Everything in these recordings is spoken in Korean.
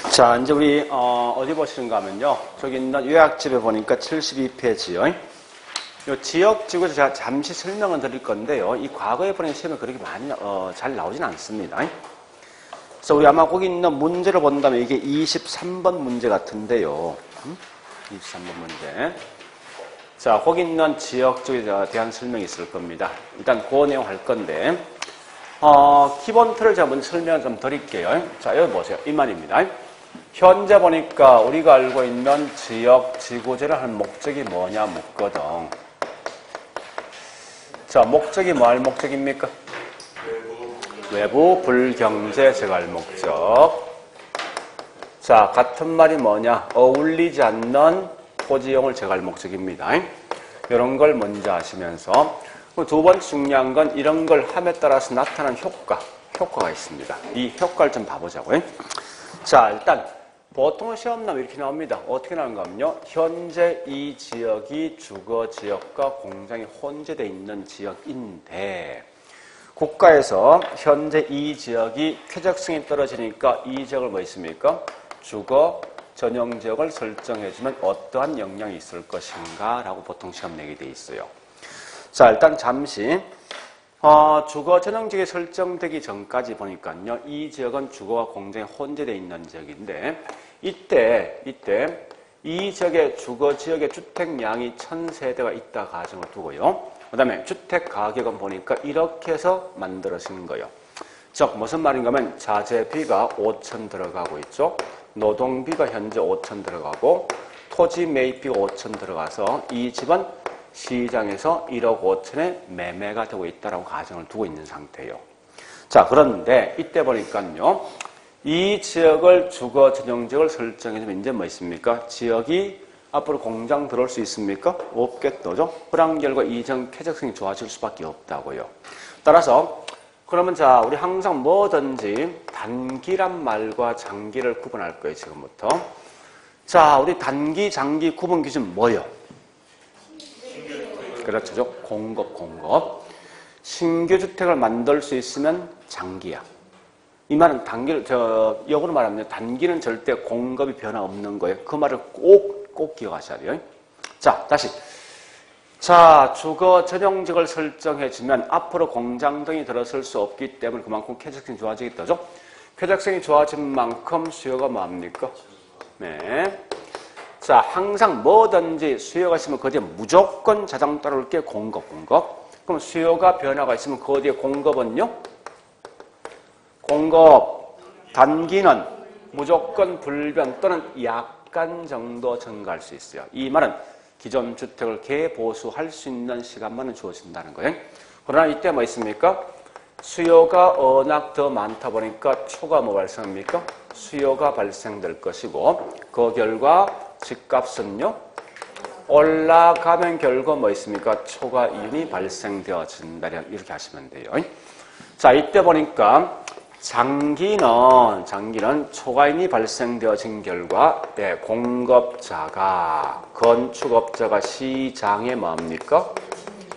자, 이제 우리 어디 보시는가 하면요. 저기 있는 요약집에 보니까 72페이지요. 요 지역지구에서 제가 잠시 설명을 드릴 건데요. 이 과거에 보낸 시험에 그렇게 많이 잘 나오진 않습니다. 그래서 우리 아마 거기 있는 문제를 본다면 이게 23번 문제 같은데요. 23번 문제. 자, 거기 있는 지역지구에 대한 설명이 있을 겁니다. 일단 그 내용 할 건데 기본 틀을 제가 먼저 설명을 좀 드릴게요. 자, 여기 보세요. 이 말입니다. 현재 보니까 우리가 알고 있는 지역, 지구제를 하는 목적이 뭐냐 묻거든. 자, 목적이 뭐 할 목적입니까? 외부 불경제 제갈 목적. 자, 같은 말이 뭐냐? 어울리지 않는 토지용을 제갈 목적입니다. 이런 걸 먼저 아시면서 두 번째 중요한 건 이런 걸 함에 따라서 나타나는 효과가 있습니다. 이 효과를 좀 봐보자고요. 자, 일단 보통 시험 나면 이렇게 나옵니다. 어떻게 나오는가 하면요. 현재 이 지역이 주거지역과 공장이 혼재되어 있는 지역인데 국가에서 현재 이 지역이 쾌적성이 떨어지니까 이 지역을 뭐 있습니까? 주거 전용지역을 설정해주면 어떠한 영향이 있을 것인가 라고 보통 시험 내게 돼 있어요. 자, 일단 잠시 주거 전용지역이 설정되기 전까지 보니까요. 이 지역은 주거와 공장이 혼재되어 있는 지역인데 이때 이 지역의 주거지역의 주택량이 1000세대가 있다 가정을 두고요. 그 다음에 주택가격은 보니까 이렇게 해서 만들어지는 거예요. 즉 무슨 말인가 하면 자재비가 5천 들어가고 있죠. 노동비가 현재 5천 들어가고 토지 매입비가 5천 들어가서 이 집은 시장에서 1억 5천에 매매가 되고 있다라고 가정을 두고 있는 상태예요. 자, 그런데 이때 보니까요. 이 지역을 주거 전용지역을 설정해주면 이제 뭐 있습니까? 지역이 앞으로 공장 들어올 수 있습니까? 없겠죠. 불안결과 이전 쾌적성이 좋아질 수밖에 없다고요. 따라서 그러면 자, 우리 항상 뭐든지 단기란 말과 장기를 구분할 거예요, 지금부터. 자, 우리 단기, 장기 구분 기준 뭐예요? 그렇죠. 공급. 신규 주택을 만들 수 있으면 장기야. 이 말은 역으로 말하면 단기는 절대 공급이 변화 없는 거예요. 그 말을 꼭 기억하셔야 돼요. 자, 다시. 자, 주거 전용지역을 설정해주면 앞으로 공장 등이 들어설 수 없기 때문에 그만큼 쾌적성이 좋아지겠다죠. 쾌적성이 좋아진 만큼 수요가 뭐합니까? 네. 자, 항상 뭐든지 수요가 있으면 그 뒤에 무조건 자동 따라올 게 공급. 그럼 수요가 변화가 있으면 그 뒤에 공급은요? 공급 단기는 무조건 불변 또는 약간 정도 증가할 수 있어요. 이 말은 기존 주택을 개보수할 수 있는 시간만은 주어진다는 거예요. 그러나 이때 뭐 있습니까? 수요가 워낙 더 많다 보니까 초가 뭐 발생합니까? 수요가 발생될 것이고 그 결과 집값은요? 올라가면 결국 뭐 있습니까? 초과 이윤이 발생되어진다. 이렇게 하시면 돼요. 자, 이때 보니까 장기는 초과이윤이 발생되어진 결과 공급자가 건축업자가 시장에 뭡니까?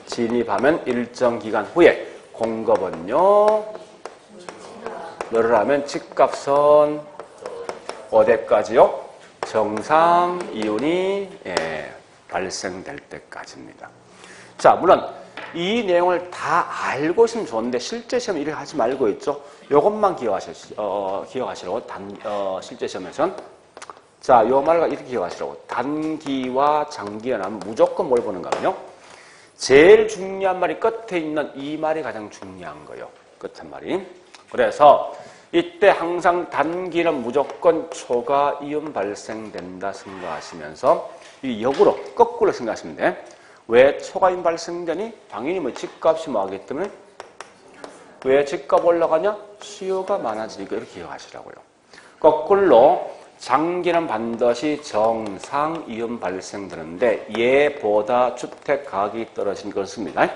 진입하면 일정 기간 후에 공급은요? 늘어나면 집값은 어디까지요? 정상 이윤이 발생될 때까지입니다. 자, 물론 이 내용을 다 알고 있으면 좋은데 실제 시험 이렇게 하지 말고 있죠. 요것만 기억하시라고 실제 시험에선 자, 요 말과 이렇게 기억하시라고. 단기와 장기가 나면 무조건 뭘 보는가 하면요. 제일 중요한 말이 끝에 있는 이 말이 가장 중요한 거예요. 끝에 말이. 그래서 이때 항상 단기는 무조건 초과 이윤 발생된다 생각하시면서 이 역으로 거꾸로 생각하시면 돼. 왜 초과이윤 발생되니? 당연히 뭐 집값이 뭐 하기 때문에 왜 집값 올라가냐? 수요가 많아지니까 이렇게 기억하시라고요. 거꾸로 장기는 반드시 정상 이윤 발생되는데 얘보다 주택 가격이 떨어지는 걸 씁니다.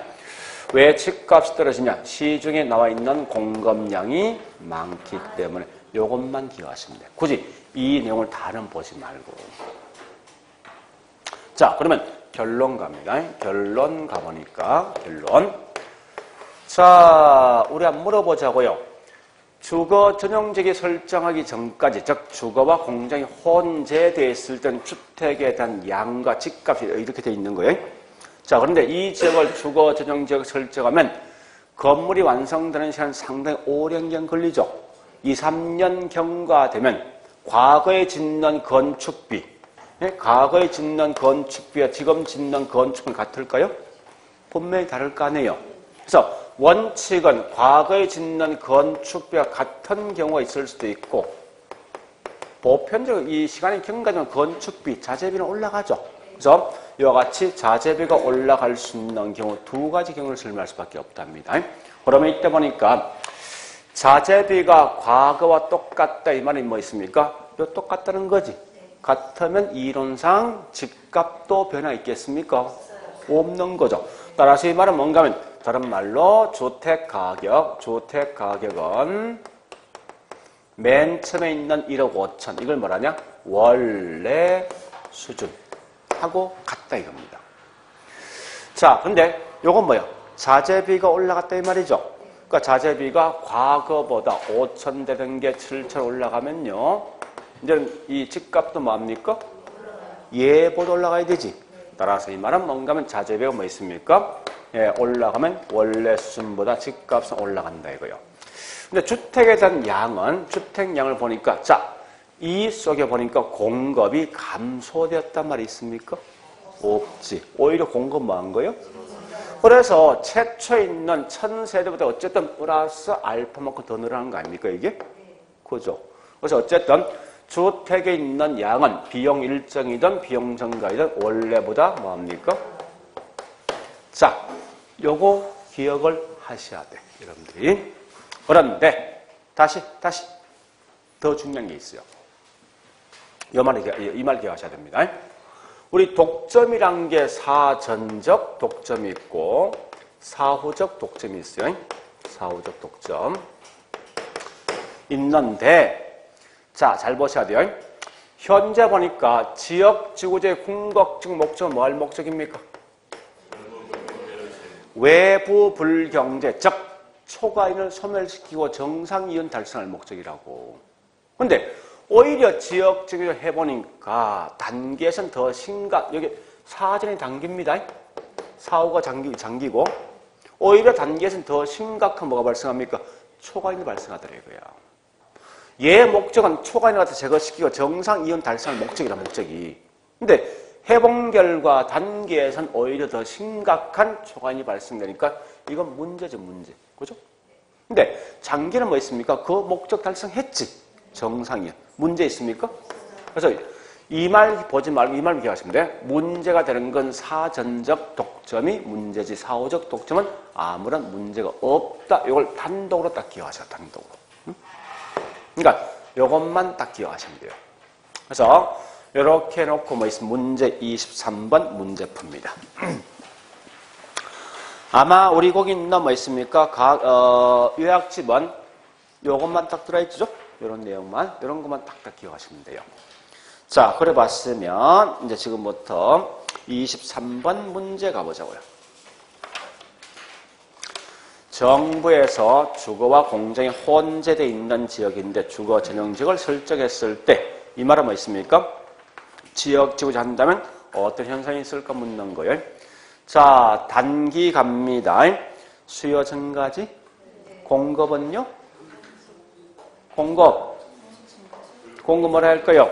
왜 집값이 떨어지냐? 시중에 나와 있는 공급량이 많기 때문에 이것만 기억하시면 돼요. 굳이 이 내용을 다는 보지 말고. 자, 그러면 결론 갑니다. 결론 가보니까 결론. 자, 우리 한번 물어보자고요. 주거 전용지역이 설정하기 전까지, 즉 주거와 공장이 혼재되어 있을 땐 주택에 대한 양과 집값이 이렇게 되어 있는 거예요. 자, 그런데 이 지역을 주거 전용지역 설정하면 건물이 완성되는 시간 상당히 오랜 걸리죠. 2, 3년 경과 되면 과거에 짓는 건축비, 과거에 짓는 건축비와 지금 짓는 건축비 같을까요? 분명히 다를 거 아니에요. 그래서 원칙은 과거에 짓는 건축비와 같은 경우가 있을 수도 있고, 보편적으로 이 시간이 경과되면 건축비, 자재비는 올라가죠. 그래서 이와 같이 자재비가 올라갈 수 있는 경우 두 가지 경우를 설명할 수밖에 없답니다. 그러면 이때 보니까 자재비가 과거와 똑같다 이 말이 뭐 있습니까? 똑같다는 거지. 같으면 이론상 집값도 변화 있겠습니까? 없는 거죠. 따라서 이 말은 뭔가 하면 다른 말로 주택가격은 맨 처음에 있는 1억 5천 이걸 뭐라냐? 원래 수준하고 같다 이겁니다. 자, 근데 요건 뭐야? 자재비가 올라갔다 이 말이죠. 그러니까 자재비가 과거보다 5천 되던 게 7천 올라가면요. 이제 이 집값도 뭐합니까? 얘보다 올라가야 되지. 따라서 이 말은 뭔가 하면 자재비가 뭐 있습니까? 예, 올라가면 원래 수준보다 집값은 올라간다 이거요. 근데 주택에 대한 양은, 주택량을 보니까, 자, 이 속에 보니까 공급이 감소되었단 말이 있습니까? 없지. 오히려 공급 뭐 한 거예요? 그래서 최초에 있는 1000세대보다 어쨌든 플러스 알파만큼 더 늘어난 거 아닙니까, 이게? 그죠? 그래서 어쨌든 주택에 있는 양은 비용 일정이든 비용 증가이든 원래보다 뭐합니까? 자, 요거 기억을 하셔야 돼, 여러분들이. 그런데 다시 더 중요한 게 있어요. 이 말 기억하셔야 됩니다. 우리 독점이란 게 사전적 독점이 있고 사후적 독점이 있어요. 사후적 독점 있는데, 자, 잘 보셔야 돼요. 현재 보니까 지역지구제의 궁극적 목적은 뭐 할 목적입니까? 외부 불경제, 즉 초과인을 소멸시키고 정상이윤 달성할 목적이라고. 근데 오히려 지역적으로 해보니까 단계에서는 더 여기 사전이 단계입니다. 사후가 장기고 오히려 단계에서는 더 심각한 뭐가 발생합니까? 초과인이 발생하더라고요. 얘 목적은 초과인을 갖다 제거시키고 정상이윤 달성할 목적이라 목적이. 근데 해본 결과 단계에서는 오히려 더 심각한 초과인이 발생되니까 이건 문제죠, 문제. 그죠? 근데 장기는 뭐 있습니까? 그 목적 달성했지. 정상이야. 문제 있습니까? 그래서 이 말 보지 말고 이 말 기억하시면 돼. 문제가 되는 건 사전적 독점이 문제지 사후적 독점은 아무런 문제가 없다. 이걸 단독으로 딱 기억하셔야 단독으로. 응? 그러니까 이것만 딱 기억하시면 돼요. 그래서 이렇게 해놓고 뭐 있으면 문제 23번 문제 풉니다. 아마 우리 거기 있나 뭐 있습니까? 요약집은 요것만 딱 들어있죠? 이런 내용만, 이런 것만 딱딱 기억하시면 돼요. 자, 그래 봤으면 이제 지금부터 23번 문제 가보자고요. 정부에서 주거와 공장이 혼재되어 있는 지역인데 주거 전용지역을 설정했을 때 이 말은 뭐 있습니까? 지역지구제 한다면 어떤 현상이 있을까 묻는 거예요. 자, 단기 갑니다. 수요 증가지? 공급은요? 공급 뭐라 할까요?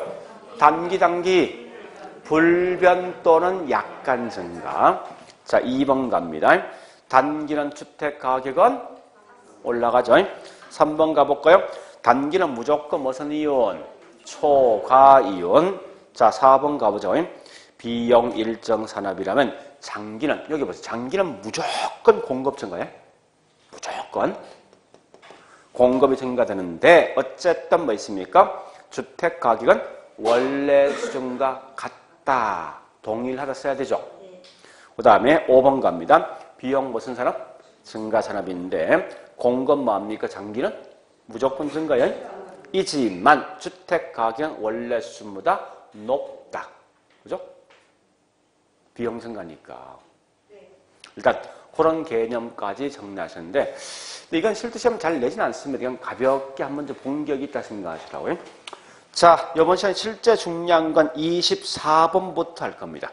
단기 불변 또는 약간 증가. 자, 2번 갑니다. 단기는 주택 가격은 올라가죠. 3번 가볼까요? 단기는 무조건 무슨 이윤? 초과이윤. 자, 4번 가보죠. 비용 일정 산업이라면 장기는, 여기 보세요. 장기는 무조건 공급 증가예요. 무조건. 공급이 증가되는데 어쨌든 뭐 있습니까? 주택 가격은 원래 수준과 같다. 동일하다 써야 되죠. 그 다음에 5번 갑니다. 비용 무슨 산업? 증가 산업인데 공급 뭐합니까? 장기는 무조건 증가예요. 이지만 주택 가격은 원래 수준보다 높다. 그죠? 비용 증가니까. 일단 그런 개념까지 정리하셨는데 근데 이건 실제 시험 잘 내진 않습니다. 이건 가볍게 한번 좀 본격이 있다 생각하시라고요. 자, 이번 시간에 실제 중요한 건 24번부터 할 겁니다.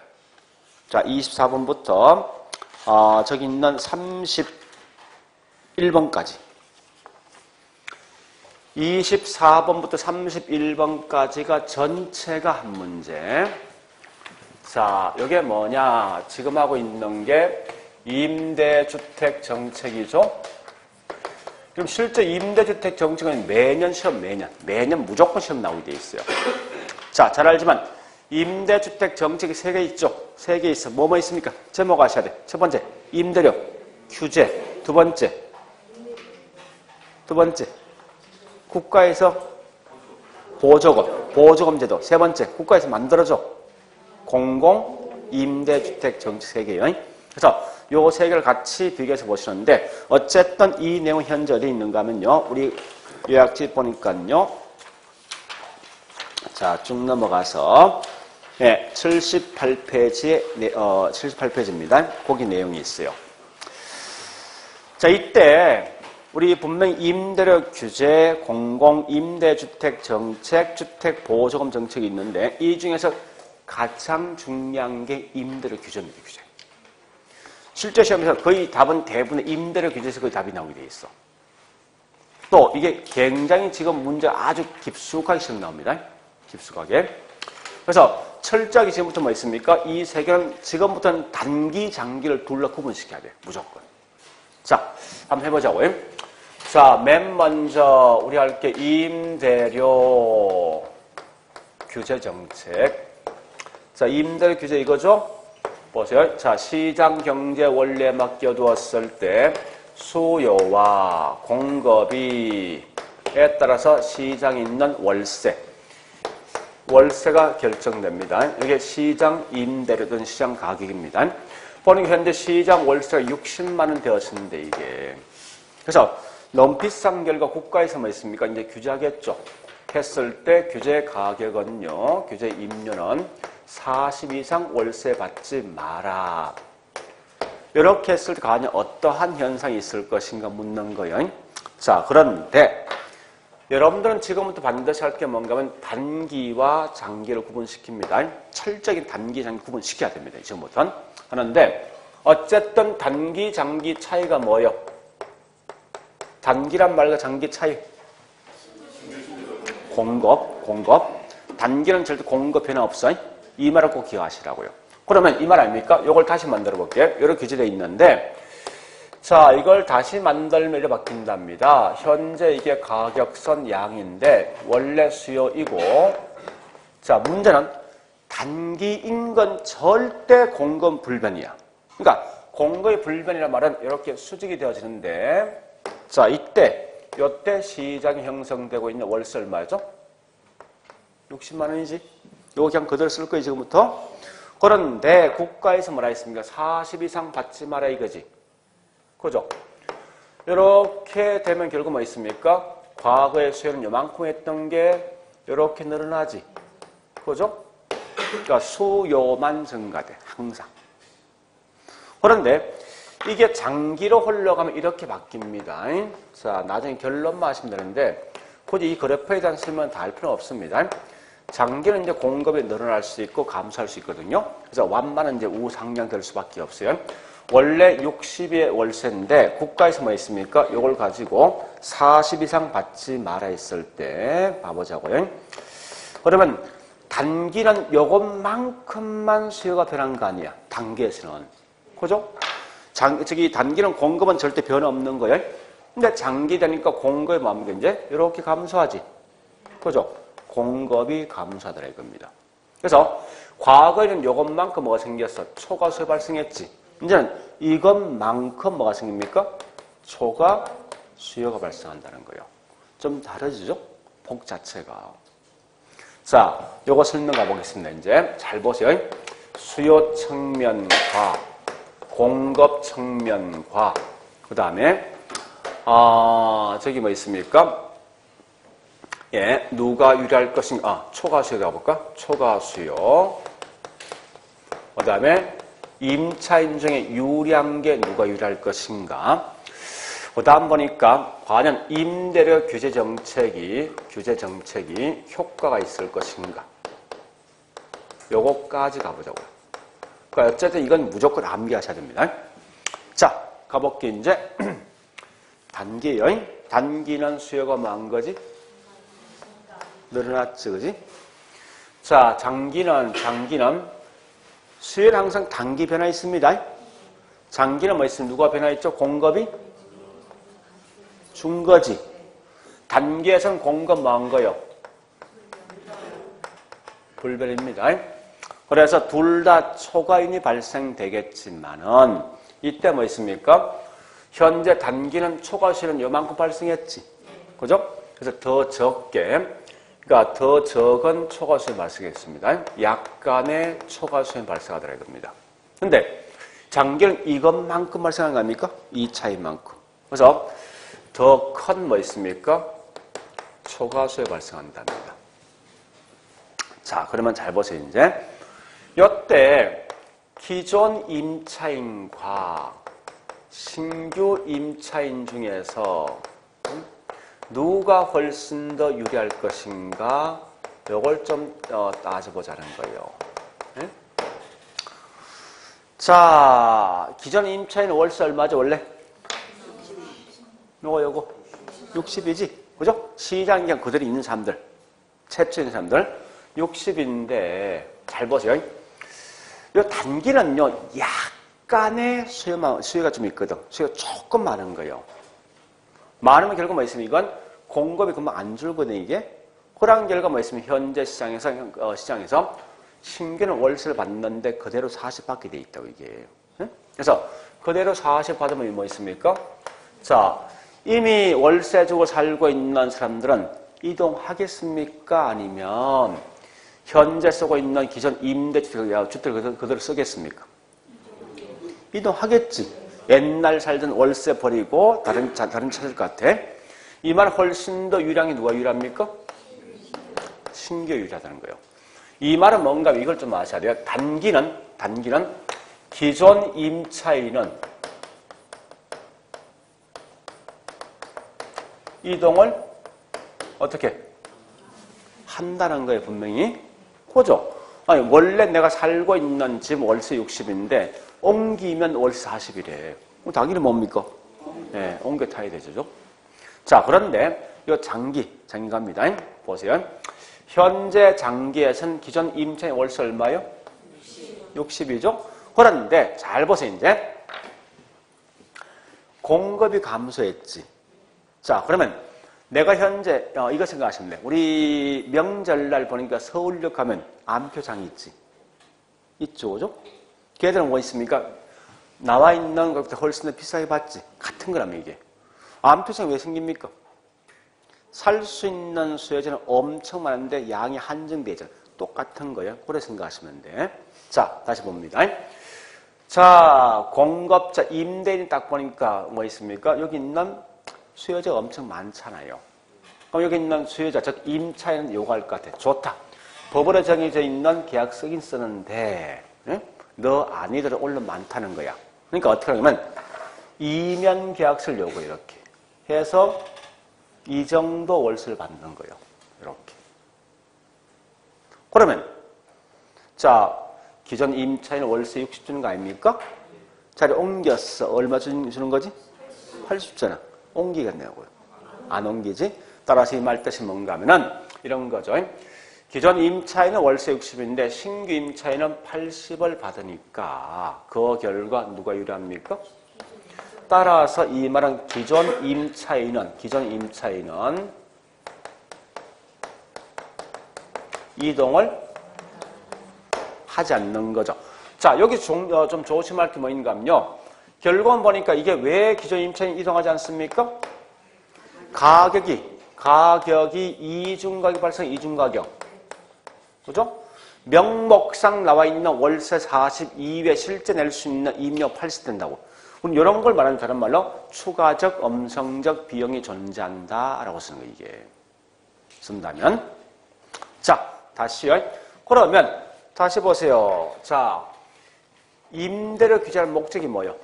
자, 24번부터 저기 있는 31번까지 24번부터 31번까지가 전체가 한 문제. 자, 이게 뭐냐? 지금 하고 있는 게 임대주택 정책이죠. 그럼 실제 임대주택 정책은 매년 시험, 매년 무조건 시험 나오게 돼 있어요. 자, 잘 알지만 임대주택 정책이 3개 있죠. 3개 있어. 뭐뭐 있습니까? 제목 아셔야 돼. 첫 번째, 임대료 규제. 두 번째, 국가에서 보조금 제도. 세 번째, 국가에서 만들어줘. 공공 임대주택 정책 3개요. 그래서 요 3개를 같이 비교해서 보시는데 어쨌든 이 내용 현재 어디 있는가 하면요. 우리 요약지 보니까요. 자, 쭉 넘어가서 78페이지에 78페이지입니다. 거기 내용이 있어요. 자, 이때 우리 분명히 임대료 규제, 공공 임대주택 정책, 주택 보조금 정책이 있는데 이 중에서 가장 중요한 게 임대료 규제입니다. 규제. 실제 시험에서 거의 답은 대부분의 임대료 규제에서 거의 답이 나오게 돼 있어. 또 이게 굉장히 지금 문제 아주 깊숙하게 시험 나옵니다. 깊숙하게. 그래서 철저하게 지금부터 뭐 있습니까? 이 3개는 지금부터는 단기, 장기를 둘러 구분시켜야 돼. 무조건. 자, 한번 해보자고요. 자, 맨 먼저 우리 할 게 임대료 규제 정책. 자, 임대료 규제 이거죠? 보세요. 자, 시장 경제 원리에 맡겨두었을 때 수요와 공급에 따라서 시장에 있는 월세가 결정됩니다. 이게 시장 임대료든 시장 가격입니다. 보니까 현재 시장 월세가 60만 원 되었는데 이게 그래서 너무 비싼 결과 국가에서 뭐 있습니까? 이제 규제하겠죠. 했을 때 규제 가격은요. 규제 임료는 40 이상 월세 받지 마라. 이렇게 했을 때 과연 어떠한 현상이 있을 것인가 묻는 거예요. 자, 그런데 여러분들은 지금부터 반드시 할 게 뭔가 하면 단기와 장기를 구분시킵니다. 철저하게 단기, 장기 구분시켜야 됩니다. 지금부터는. 하는데 어쨌든 단기, 장기 차이가 뭐예요? 단기란 말과 장기 차이. 공급. 단기는 절대 공급 변화 없어요. 이 말을 꼭 기억하시라고요. 그러면 이 말 아닙니까? 이걸 다시 만들어 볼게요. 이렇게 규제되어 있는데 자, 이걸 다시 만들면 이렇게 바뀐답니다. 현재 이게 가격선 양인데 원래 수요이고 자, 문제는 단기 인근 절대 공급 불변이야. 그러니까 공급의 불변이란 말은 이렇게 수직이 되어지는데 자, 이때 시장이 형성되고 있는 월세 얼마죠? 60만 원이지? 이거 그냥 그대로 쓸 거예요, 지금부터. 그런데 국가에서 뭐라 했습니까? 40 이상 받지 마라 이거지. 그죠? 이렇게 되면 결국 뭐 있습니까? 과거의 수요는 요만큼 했던 게 이렇게 늘어나지. 그죠? 그러니까 수요만 증가돼, 항상. 그런데 이게 장기로 흘러가면 이렇게 바뀝니다. 자, 나중에 결론만 하시면 되는데 굳이 이 그래프에 대한 설명은 다 할 필요는 없습니다. 장기는 이제 공급이 늘어날 수 있고 감소할 수 있거든요. 그래서 완만은 이제 우상향 될 수밖에 없어요. 원래 60의 월세인데 국가에서 뭐 있습니까? 이걸 가지고 40 이상 받지 말아 했을 때 봐보자고요. 그러면 단기는 요것만큼만 수요가 변한 거 아니야. 단기에서는. 그죠? 단기는 공급은 절대 변화 없는 거예요. 근데 장기 되니까 공급이 뭐합니까? 이제 이렇게 감소하지. 그죠? 공급이 감소하더라 이겁니다. 그래서 과거에는 이것만큼 뭐가 생겼어? 초과 수요 발생했지. 이제는 이것만큼 뭐가 생깁니까? 초과 수요가 발생한다는 거예요. 좀 다르죠? 복 자체가. 자, 요거 설명 가보겠습니다. 이제 잘 보세요. 수요 측면과 공급 측면과 그 다음에 저기 뭐 있습니까? 예, 누가 유리할 것인가? 초과 수요 가볼까? 초과 수요. 그 다음에 임차 인정에 유리한 게 누가 유리할 것인가? 그 다음 보니까 과연 임대료 규제 정책이 효과가 있을 것인가. 요거까지 가보자고요. 그러니까 어쨌든 이건 무조건 암기하셔야 됩니다. 자, 가볼게 이제. 단기요. 단기는 수요가 뭐한 거지? 늘어났지, 그지? 자, 장기는 수요는 항상 단기 변화 있습니다. 장기는 뭐 있습니까? 누가 변화했죠? 공급이 준 거지. 단기에서는 공급 뭐 한 거요? 불변입니다. 그래서 둘 다 초과인이 발생되겠지만은 이때 뭐 있습니까? 현재 단기는 초과수요는 요만큼 발생했지. 그죠? 그래서 더 적게, 그러니까 더 적은 초과수요 발생했습니다. 약간의 초과수요 발생하더라 이겁니다. 근데 장기는 이것만큼 발생한 거 아닙니까? 이 차이만큼. 그래서 더 큰 뭐 있습니까? 초과수요 발생한답니다. 자, 그러면 잘 보세요, 이제. 요때 기존 임차인과 신규 임차인 중에서 누가 훨씬 더 유리할 것인가? 요걸 좀 따져보자는 거예요. 네? 자, 기존 임차인 월세 얼마죠, 원래? 요거 60이지? 그죠? 시장 그냥 그대로 있는 사람들, 최초 있는 사람들 60인데 잘 보세요. 요 단기는요, 약간의 수요가 좀 있거든. 수요가 조금 많은 거예요. 많으면 결국 뭐 있으면 이건 공급이 금방 안 줄거든, 이게. 그런 결과 뭐 있으면 현재 시장에서 신규는 월세를 받는데 그대로 40 받게 돼 있다고, 이게. 그래서 그대로 40 받으면 뭐 있습니까? 자, 이미 월세 주고 살고 있는 사람들은 이동하겠습니까? 아니면 현재 쓰고 있는 기존 임대주택을 그대로 쓰겠습니까? 이동하겠지. 옛날 살던 월세 버리고 다른 찾을 것 같아. 이 말 훨씬 더 유리한 누가 유리합니까? 신규 유리하다는 거예요. 이 말은 뭔가 이걸 좀 아셔야 돼요. 단기는 기존 임차인은 이동을 어떻게 한다는 거예요, 분명히. 그죠? 아니, 원래 내가 살고 있는 집 월세 60인데 옮기면 월세 40이래. 당연히 뭡니까? 네, 옮겨 타야 되죠. 자, 그런데 이 장기 갑니다. 보세요. 현재 장기에서는 기존 임차인 월세 얼마요? 60이죠? 그런데 잘 보세요, 이제. 공급이 감소했지. 자, 그러면 내가 현재 이거 생각하시면 돼. 우리 명절날 보니까 서울역 가면 암표장이 있지. 있죠, 그죠? 걔들은 뭐 있습니까? 나와 있는 것보다 훨씬 더 비싸게 받지. 같은 거라면 이게. 암표장이 왜 생깁니까? 살 수 있는 수요자는 엄청 많은데 양이 한정되어 있잖아. 똑같은 거예요. 그래 생각하시면 돼. 자, 다시 봅니다. 자, 공급자, 임대인이 딱 보니까 뭐 있습니까? 여기 있는 수요자가 엄청 많잖아요. 그럼 여기 있는 수요자, 즉 임차인은 요구할 것 같아. 좋다. 법으로 정해져 있는 계약서긴 쓰는데 너 아니들은 얼른 많다는 거야. 그러니까 어떻게 하냐면 이면 계약서를 요구해. 이렇게 해서 이 정도 월세를 받는 거예요. 이렇게. 그러면 자, 기존 임차인은 월세 60 주는 거 아닙니까? 자리 옮겼어. 얼마 주는 거지? 80 잖아. 옮기겠냐고요. 안 옮기지? 따라서 이 말 뜻이 뭔가 하면은 이런 거죠. 기존 임차인은 월세 60인데 신규 임차인은 80을 받으니까 그 결과 누가 유리합니까? 따라서 이 말은 기존 임차인은 이동을 하지 않는 거죠. 자, 여기 좀 조심할 게 뭐 있는가 하면요. 결국은 보니까 이게 왜 기존 임차인이 이동하지 않습니까? 가격이 이중가격 발생, 이중가격. 그죠? 명목상 나와 있는 월세 40 이외에 실제 낼 수 있는 임료 80 된다고. 그럼 이런 걸 말하는 다른 말로 추가적, 엄성적 비용이 존재한다라고 쓰는 거 이게. 쓴다면. 자, 다시요. 그러면 다시 보세요. 자, 임대료 규제할 목적이 뭐예요?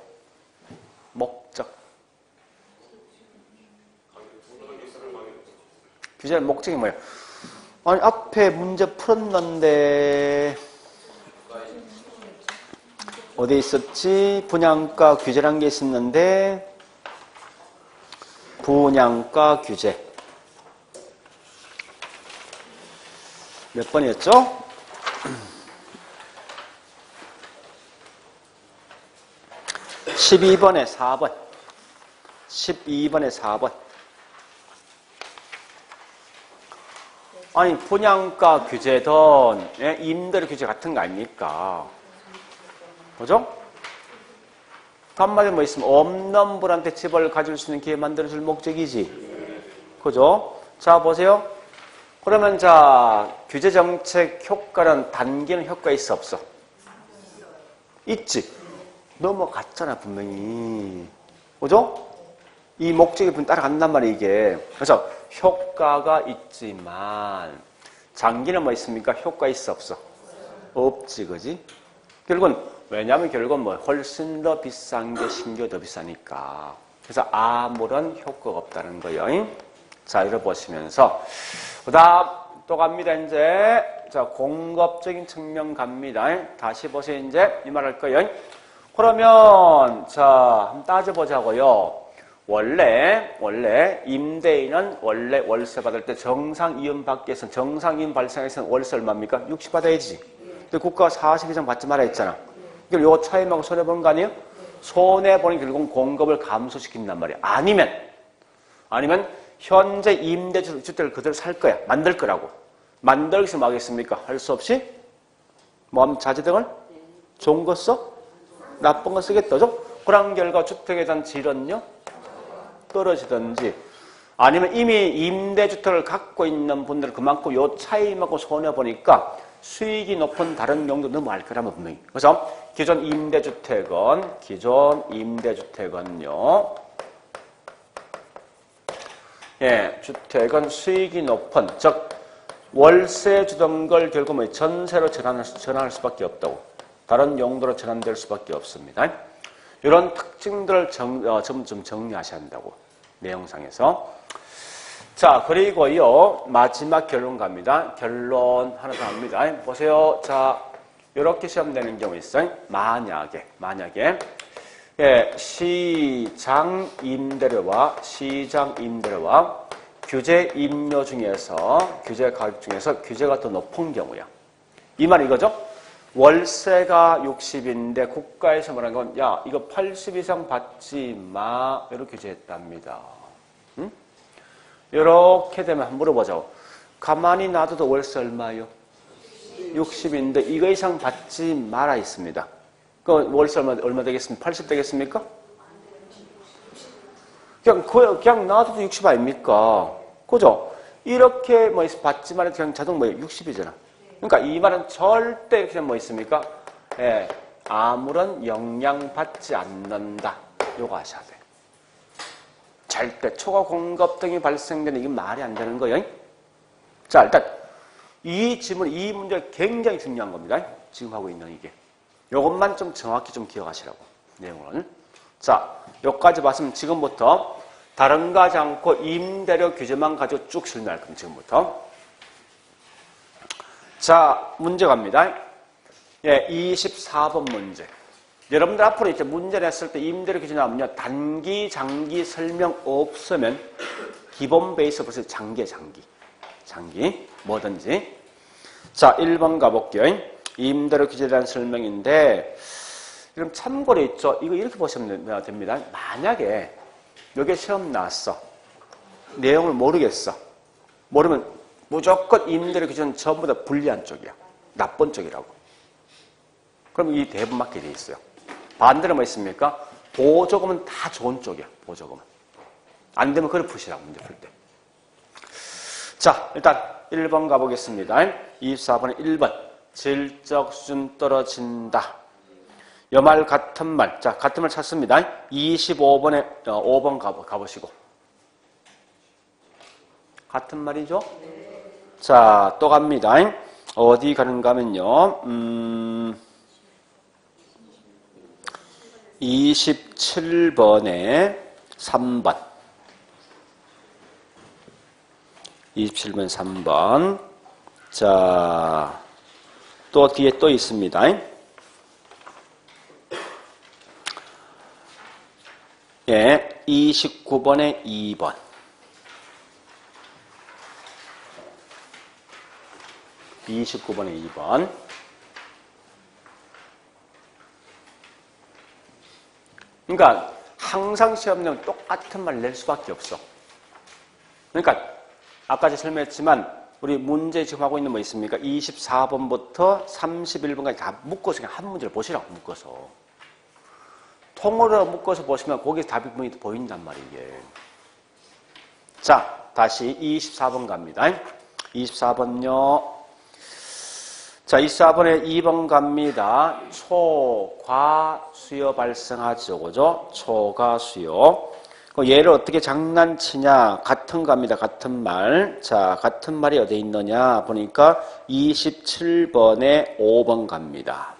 목적. 규제의 목적이 뭐예요? 아니, 앞에 문제 풀었는데, 어디 있었지? 분양가 규제란 게 있었는데, 분양가 규제. 몇 번이었죠? 12번에 4번. 12번에 4번. 아니, 분양가 규제든 임대료 규제 같은 거 아닙니까? 그죠? 한마디로 뭐 있으면 없는 분한테 집을 가질 수 있는 기회 만들어줄 목적이지. 그죠? 자, 보세요. 그러면 자, 규제정책 효과는 단기는 효과 있어, 없어? 있지. 넘어갔잖아, 분명히. 그죠? 이 목적이 분명 따라간단 말이야, 이게. 그래서 효과가 있지만, 장기는 뭐 있습니까? 효과 있어, 없어? 없지, 그지? 결국은, 왜냐면 결국은 뭐 훨씬 더 비싼 게 신규가 더 비싸니까. 그래서 아무런 효과가 없다는 거예요. 자, 이걸 보시면서. 그 다음, 또 갑니다, 이제. 자, 공급적인 측면 갑니다. 다시 보세요, 이제. 이 말 할 거예요. 그러면, 자, 한번 따져보자고요. 원래 임대인은 원래 월세 받을 때 정상 이윤 받기 위해서는 정상 이윤 발생해서는 월세 얼마입니까? 60 받아야지. 근데 국가가 40 이상 받지 말아 했잖아. 그럼 요 차이만 손해보는 거 아니에요? 손해보니 결국은 공급을 감소시킨단 말이야. 아니면 현재 임대주택을 그대로 살 거야. 만들 거라고. 만들기 위해서 뭐 하겠습니까? 할 수 없이? 뭐 하면 자재등을? 좋은 거 써? 나쁜 거 쓰겠다죠? 그런 결과 주택에 대한 질은요? 떨어지든지 아니면 이미 임대주택을 갖고 있는 분들은 그만큼 요 차이만큼 손해보니까 수익이 높은 다른 용도 넘어갈 거라면 분명히. 그래서 기존 임대주택은요. 예, 주택은 수익이 높은, 즉 월세 주던 걸 결국 뭐 전세로 전환할 수밖에 없다고. 다른 용도로 전환될 수밖에 없습니다. 이런 특징들을 좀 정리하셔야 한다고. 내용상에서. 자, 그리고요. 마지막 결론 갑니다. 결론 하나 더 합니다. 보세요. 자, 이렇게 시험 되는 경우 있어요. 만약에 예, 시장 임대료와 규제 임료 중에서 규제 가격 중에서 규제가 더 높은 경우야. 이 말은 이거죠. 월세가 60인데 국가에서 말하는 건 야, 이거 80 이상 받지 마. 이렇게 규제했답니다. 응? 이렇게 되면 한번 물어보자고. 가만히 놔둬도 월세 얼마요? 60인데 이거 이상 받지 마라 있습니다. 그 월세 얼마 되겠습니까? 80 되겠습니까? 그냥 놔둬도 60 아닙니까? 그죠? 이렇게 뭐 받지 마라 그냥 자동 뭐예요? 60이잖아. 그러니까 이 말은 절대 그냥 뭐 있습니까? 예, 아무런 영향받지 않는다. 요거 하셔야 돼. 절대 초과 공급 등이 발생되는 이게 말이 안 되는 거예요. 자, 일단 이 질문, 이 문제가 굉장히 중요한 겁니다. 지금 하고 있는 이게. 요것만 좀 정확히 좀 기억하시라고. 내용은. 자, 여기까지 봤으면 지금부터 다른 거 하지 않고 임대료 규제만 가지고 쭉 설명할 겁니다. 지금부터. 자, 문제 갑니다. 예, 24번 문제. 여러분들 앞으로 이제 문제 냈을 때 임대료 규제 나오면요. 단기, 장기 설명 없으면 기본 베이스 벌써 장기. 뭐든지. 자, 1번 가볼게요. 임대료 규제에 대한 설명인데, 그럼 참고로 있죠. 이거 이렇게 보시면 됩니다. 만약에 여기 시험 나왔어. 내용을 모르겠어. 모르면 무조건 임대료 규제는 전부 다 불리한 쪽이야. 나쁜 쪽이라고. 그럼 이 대부분 맞게 돼 있어요. 반대로 뭐 있습니까? 보조금은 다 좋은 쪽이야. 보조금은. 안 되면 그걸 푸시라고 문제 풀 때. 자, 일단 1번 가보겠습니다. 24번에 1번. 질적 수준 떨어진다. 요 말 같은 말. 자, 같은 말 찾습니다. 25번에 5번 가보시고. 같은 말이죠? 자, 또 갑니다. 어디 가는가 하면요. 27번에 3번. 27번 3번. 자, 또 뒤에 또 있습니다. 예, 29번에 2번. 29번에 2번. 그러니까 항상 시험 내면 똑같은 말 낼 수밖에 없어. 그러니까 아까 제가 설명했지만 우리 문제 지금 하고 있는 뭐 있습니까? 24번부터 31번까지 다 묶어서 그냥 한 문제를 보시라고 묶어서. 통으로 묶어서 보시면 거기서 답이 보인단 말이에요. 이게. 자, 다시 24번 갑니다. 24번요. 자, 24번에 2번 갑니다. 초과수요 발생하죠. 그죠? 초과수요. 얘를 어떻게 장난치냐? 같은 겁니다. 같은 말. 자, 같은 말이 어디에 있느냐? 보니까 27번에 5번 갑니다.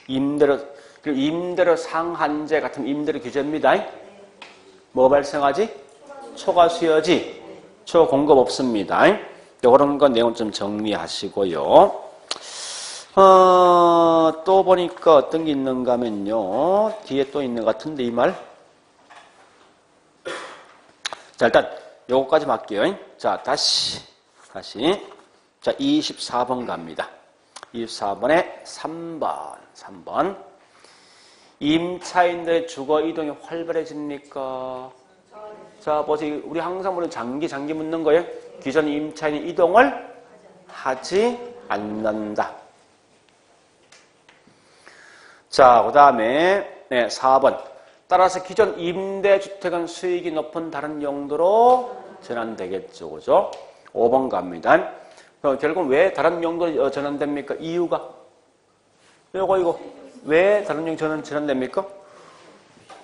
임대료 상한제 같은 임대료 규제입니다. 뭐 발생하지? 초과수요지. 초공급 없습니다. 이런 건 내용 좀 정리하시고요. 또 보니까 어떤 게 있는가 하면요. 뒤에 또 있는 것 같은데, 이 말. 자, 일단 요거까지 할게요. 자, 다시. 자, 24번 갑니다. 24번에 3번. 임차인들의 주거 이동이 활발해집니까? 자, 보세요. 우리 항상 보는 장기 묻는 거예요. 기존 임차인이 이동을 하지 않는다. 자, 그 다음에 4번. 따라서 기존 임대주택은 수익이 높은 다른 용도로 전환되겠죠. 그죠? 5번 갑니다. 결국 왜 다른 용도로 전환됩니까? 이유가? 이거. 왜 다른 용도로 전환됩니까?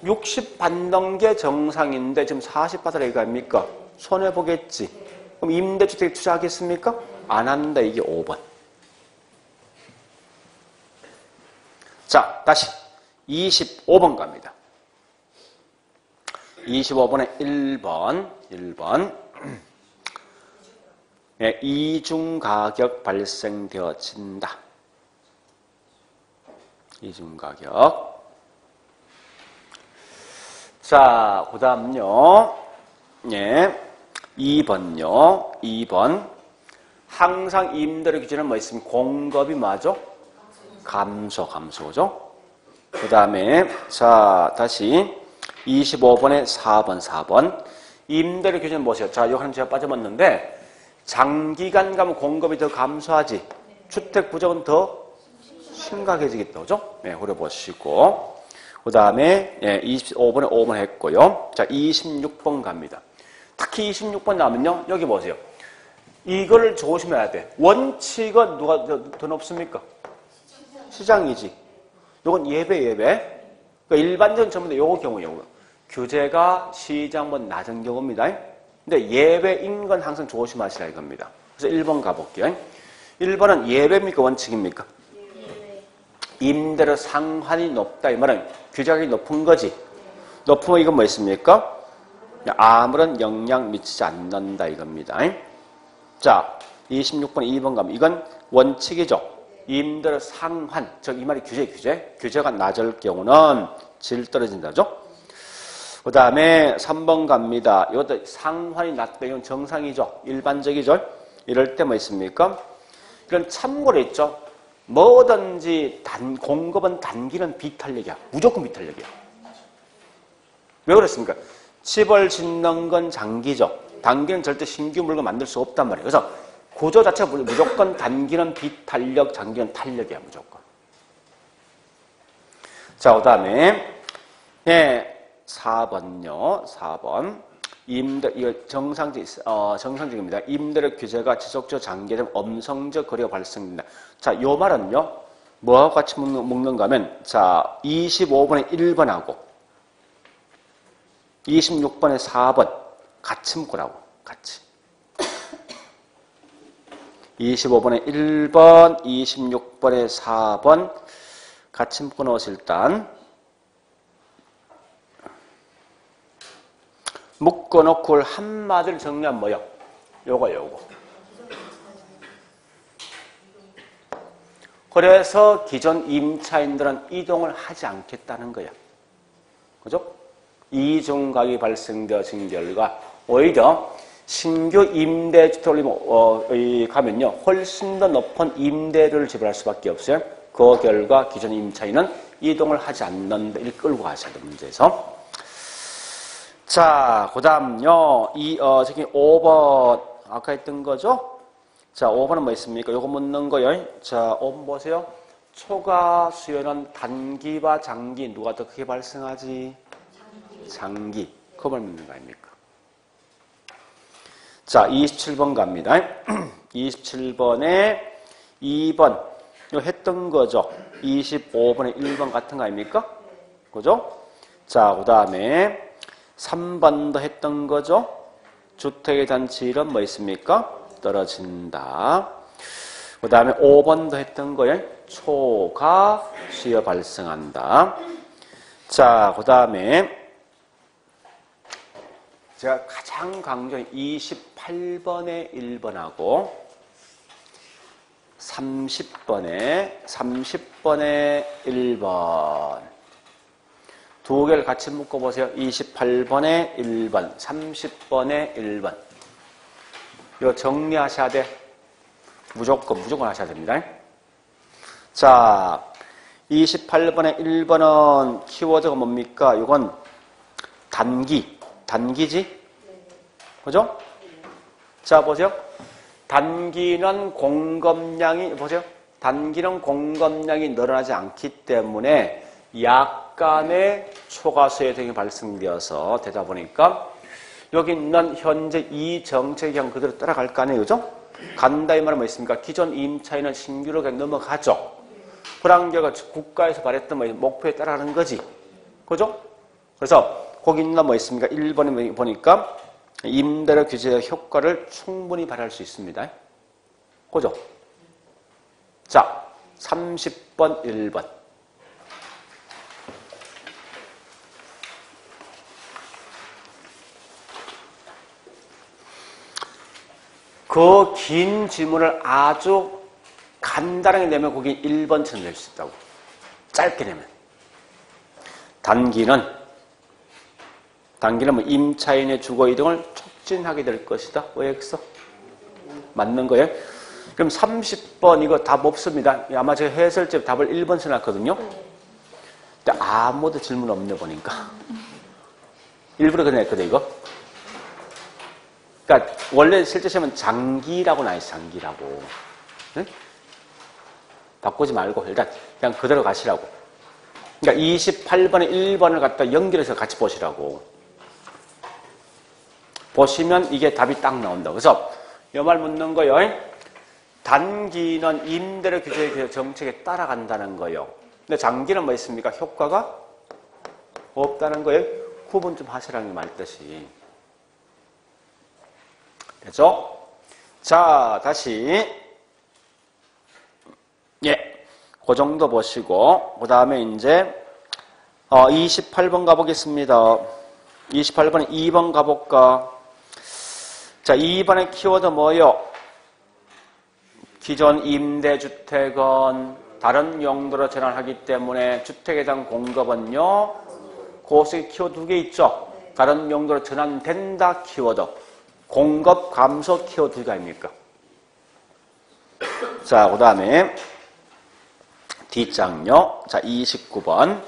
60 받는 게 정상인데 지금 40 받으라 이거 아닙니까? 손해보겠지. 그럼 임대주택에 투자하겠습니까? 안 한다. 이게 5번. 자, 다시 25번 갑니다. 25번에 1번. 네, 이중가격 발생되어진다. 이중가격. 자, 그 다음요. 예, 2번요. 2번. 항상 임대료 기준은 뭐 있습니까? 공급이 뭐죠? 감소죠? 그 다음에, 자, 다시 25번에 4번. 임대료 기준은 무엇이요? 자, 이거 하나 제가 빠져봤는데, 장기간 가면 공급이 더 감소하지. 주택 부족은 더 심각해지겠다. 그죠? 네, 그래 보시고. 그 다음에, 25번에 5번 했고요. 자, 26번 갑니다. 특히 26번 나오면요. 여기 보세요. 이거를 조심해야 돼. 원칙은 누가 더 높습니까? 시장이지. 요건 예배. 그러니까 일반적인 전문데 요거 경우요. 규제가 시장보다 낮은 경우입니다. 근데 예배인 건 항상 조심하시라 이겁니다. 그래서 1번 가볼게요. 1번은 예배입니까? 원칙입니까? 예배. 임대료 상한이 높다. 이 말은 규제가 높은 거지. 높으면 이건 뭐 있습니까? 아무런 영향 미치지 않는다 이겁니다. 자, 26번 2번 가면 이건 원칙이죠. 임대료 상한, 즉 이 말이 규제가 낮을 경우는 질 떨어진다죠. 그 다음에 3번 갑니다. 이것도 상한이 낮다. 이건 정상이죠. 일반적이죠. 이럴 때 뭐 있습니까? 이건 참고로 있죠. 뭐든지 공급은 단기는 비탄력이야. 무조건 비탄력이야. 왜 그렇습니까? 집을 짓는 건 장기죠. 단기는 절대 신규 물건 만들 수 없단 말이에요. 그래서 구조 자체가 무조건 단기는 비탄력, 장기는 탄력이야, 무조건. 자, 그 다음에, 4번요. 4번. 이거 정상적입니다. 임대료 규제가 지속적 장기적 엄성적 거래가 발생된다. 자, 요 말은요, 뭐하고 같이 묶는가 하면, 자, 25번에 1번하고, 26번에 4번, 같이 묶으라고, 같이. 25번에 1번, 26번에 4번 같이 묶어놓으시 일단. 묶어놓고 그걸 한마디를 정리하면 뭐요? 요거. 그래서 기존 임차인들은 이동을 하지 않겠다는 거야. 그죠? 이중가격이 발생되어진 결과 오히려 신규 임대주택을 가면요 훨씬 더 높은 임대료를 지불할 수밖에 없어요. 그 결과 기존 임차인은 이동을 하지 않는다. 이렇게 끌고 가셔야 돼요. 문제에서. 자, 그 다음요 저기 5번 아까 했던 거죠? 자, 5번은 뭐 있습니까? 요거 묻는 거요. 자, 5번 보세요. 초과 수요는 단기와 장기 누가 더 크게 발생하지? 장기. 그걸 묻는 거 아닙니까? 자, 27번 갑니다. 27번에 2번. 이거 했던 거죠. 25번에 1번 같은 거 아닙니까? 그죠? 자, 그 다음에 3번도 했던 거죠. 주택에 대한 질은 뭐 있습니까? 떨어진다. 그 다음에 5번도 했던 거예요. 초과 수요 발생한다. 자, 그 다음에 제가 가장 강조한 28번에 1번하고 30번에 1번 두 개를 같이 묶어보세요. 28번에 1번, 30번에 1번. 이거 정리하셔야 돼. 무조건 하셔야 됩니다. 자, 28번에 1번은 키워드가 뭡니까? 이건 단기지? 그죠? 자, 보세요. 단기는 공급량이 늘어나지 않기 때문에 약간의 초과수요 등이 발생되어서 되다 보니까 여기 있는 현재 이 정책이 그냥 그대로 따라갈 거 아니에요, 그죠? 간다 이 말은 뭐 있습니까? 기존 임차인은 신규로 그냥 넘어가죠. 불안경가 국가에서 발했던 목표에 따라가는 거지, 그죠? 그래서 거기 있는 뭐 있습니까? 1번에 보니까 임대료 규제의 효과를 충분히 발휘할 수 있습니다. 그죠? 자, 30번 1번. 그 긴 질문을 아주 간단하게 내면 거기 1번처럼 낼 수 있다고. 짧게 내면. 단기는 뭐 임차인의 주거 이동을 촉진하게 될 것이다. OX. 맞는 거예요? 그럼 30번 이거 답 없습니다. 아마 제가 해설제 답을 1번 써놨거든요. 근데 아무도 질문 없네 보니까. 일부러 그냥 했거든 이거. 그러니까 원래 실제 시험은 장기라고 나와있어. 장기라고. 응? 바꾸지 말고 일단 그냥 그대로 가시라고. 그러니까 28번에 1번을 갖다 연결해서 같이 보시라고. 보시면 이게 답이 딱 나온다. 그래서 이 말 묻는 거예요. 단기는 임대료 규제 정책에 따라간다는 거예요. 근데 장기는 뭐 있습니까? 효과가 없다는 거예요. 구분 좀 하시라는 말 뜻이. 됐죠? 자, 다시. 예. 그 정도 보시고, 그 다음에 이제, 28번 가보겠습니다. 28번에 2번 가볼까? 자, 2번의 키워드 뭐요? 기존 임대주택은 다른 용도로 전환하기 때문에 주택에 대한 공급은요, 고수의 키워드 두 개 있죠? 다른 용도로 전환된다 키워드. 공급 감소 키워드 두 개 아닙니까? 자, 그 다음에 뒷장요. 자, 29번.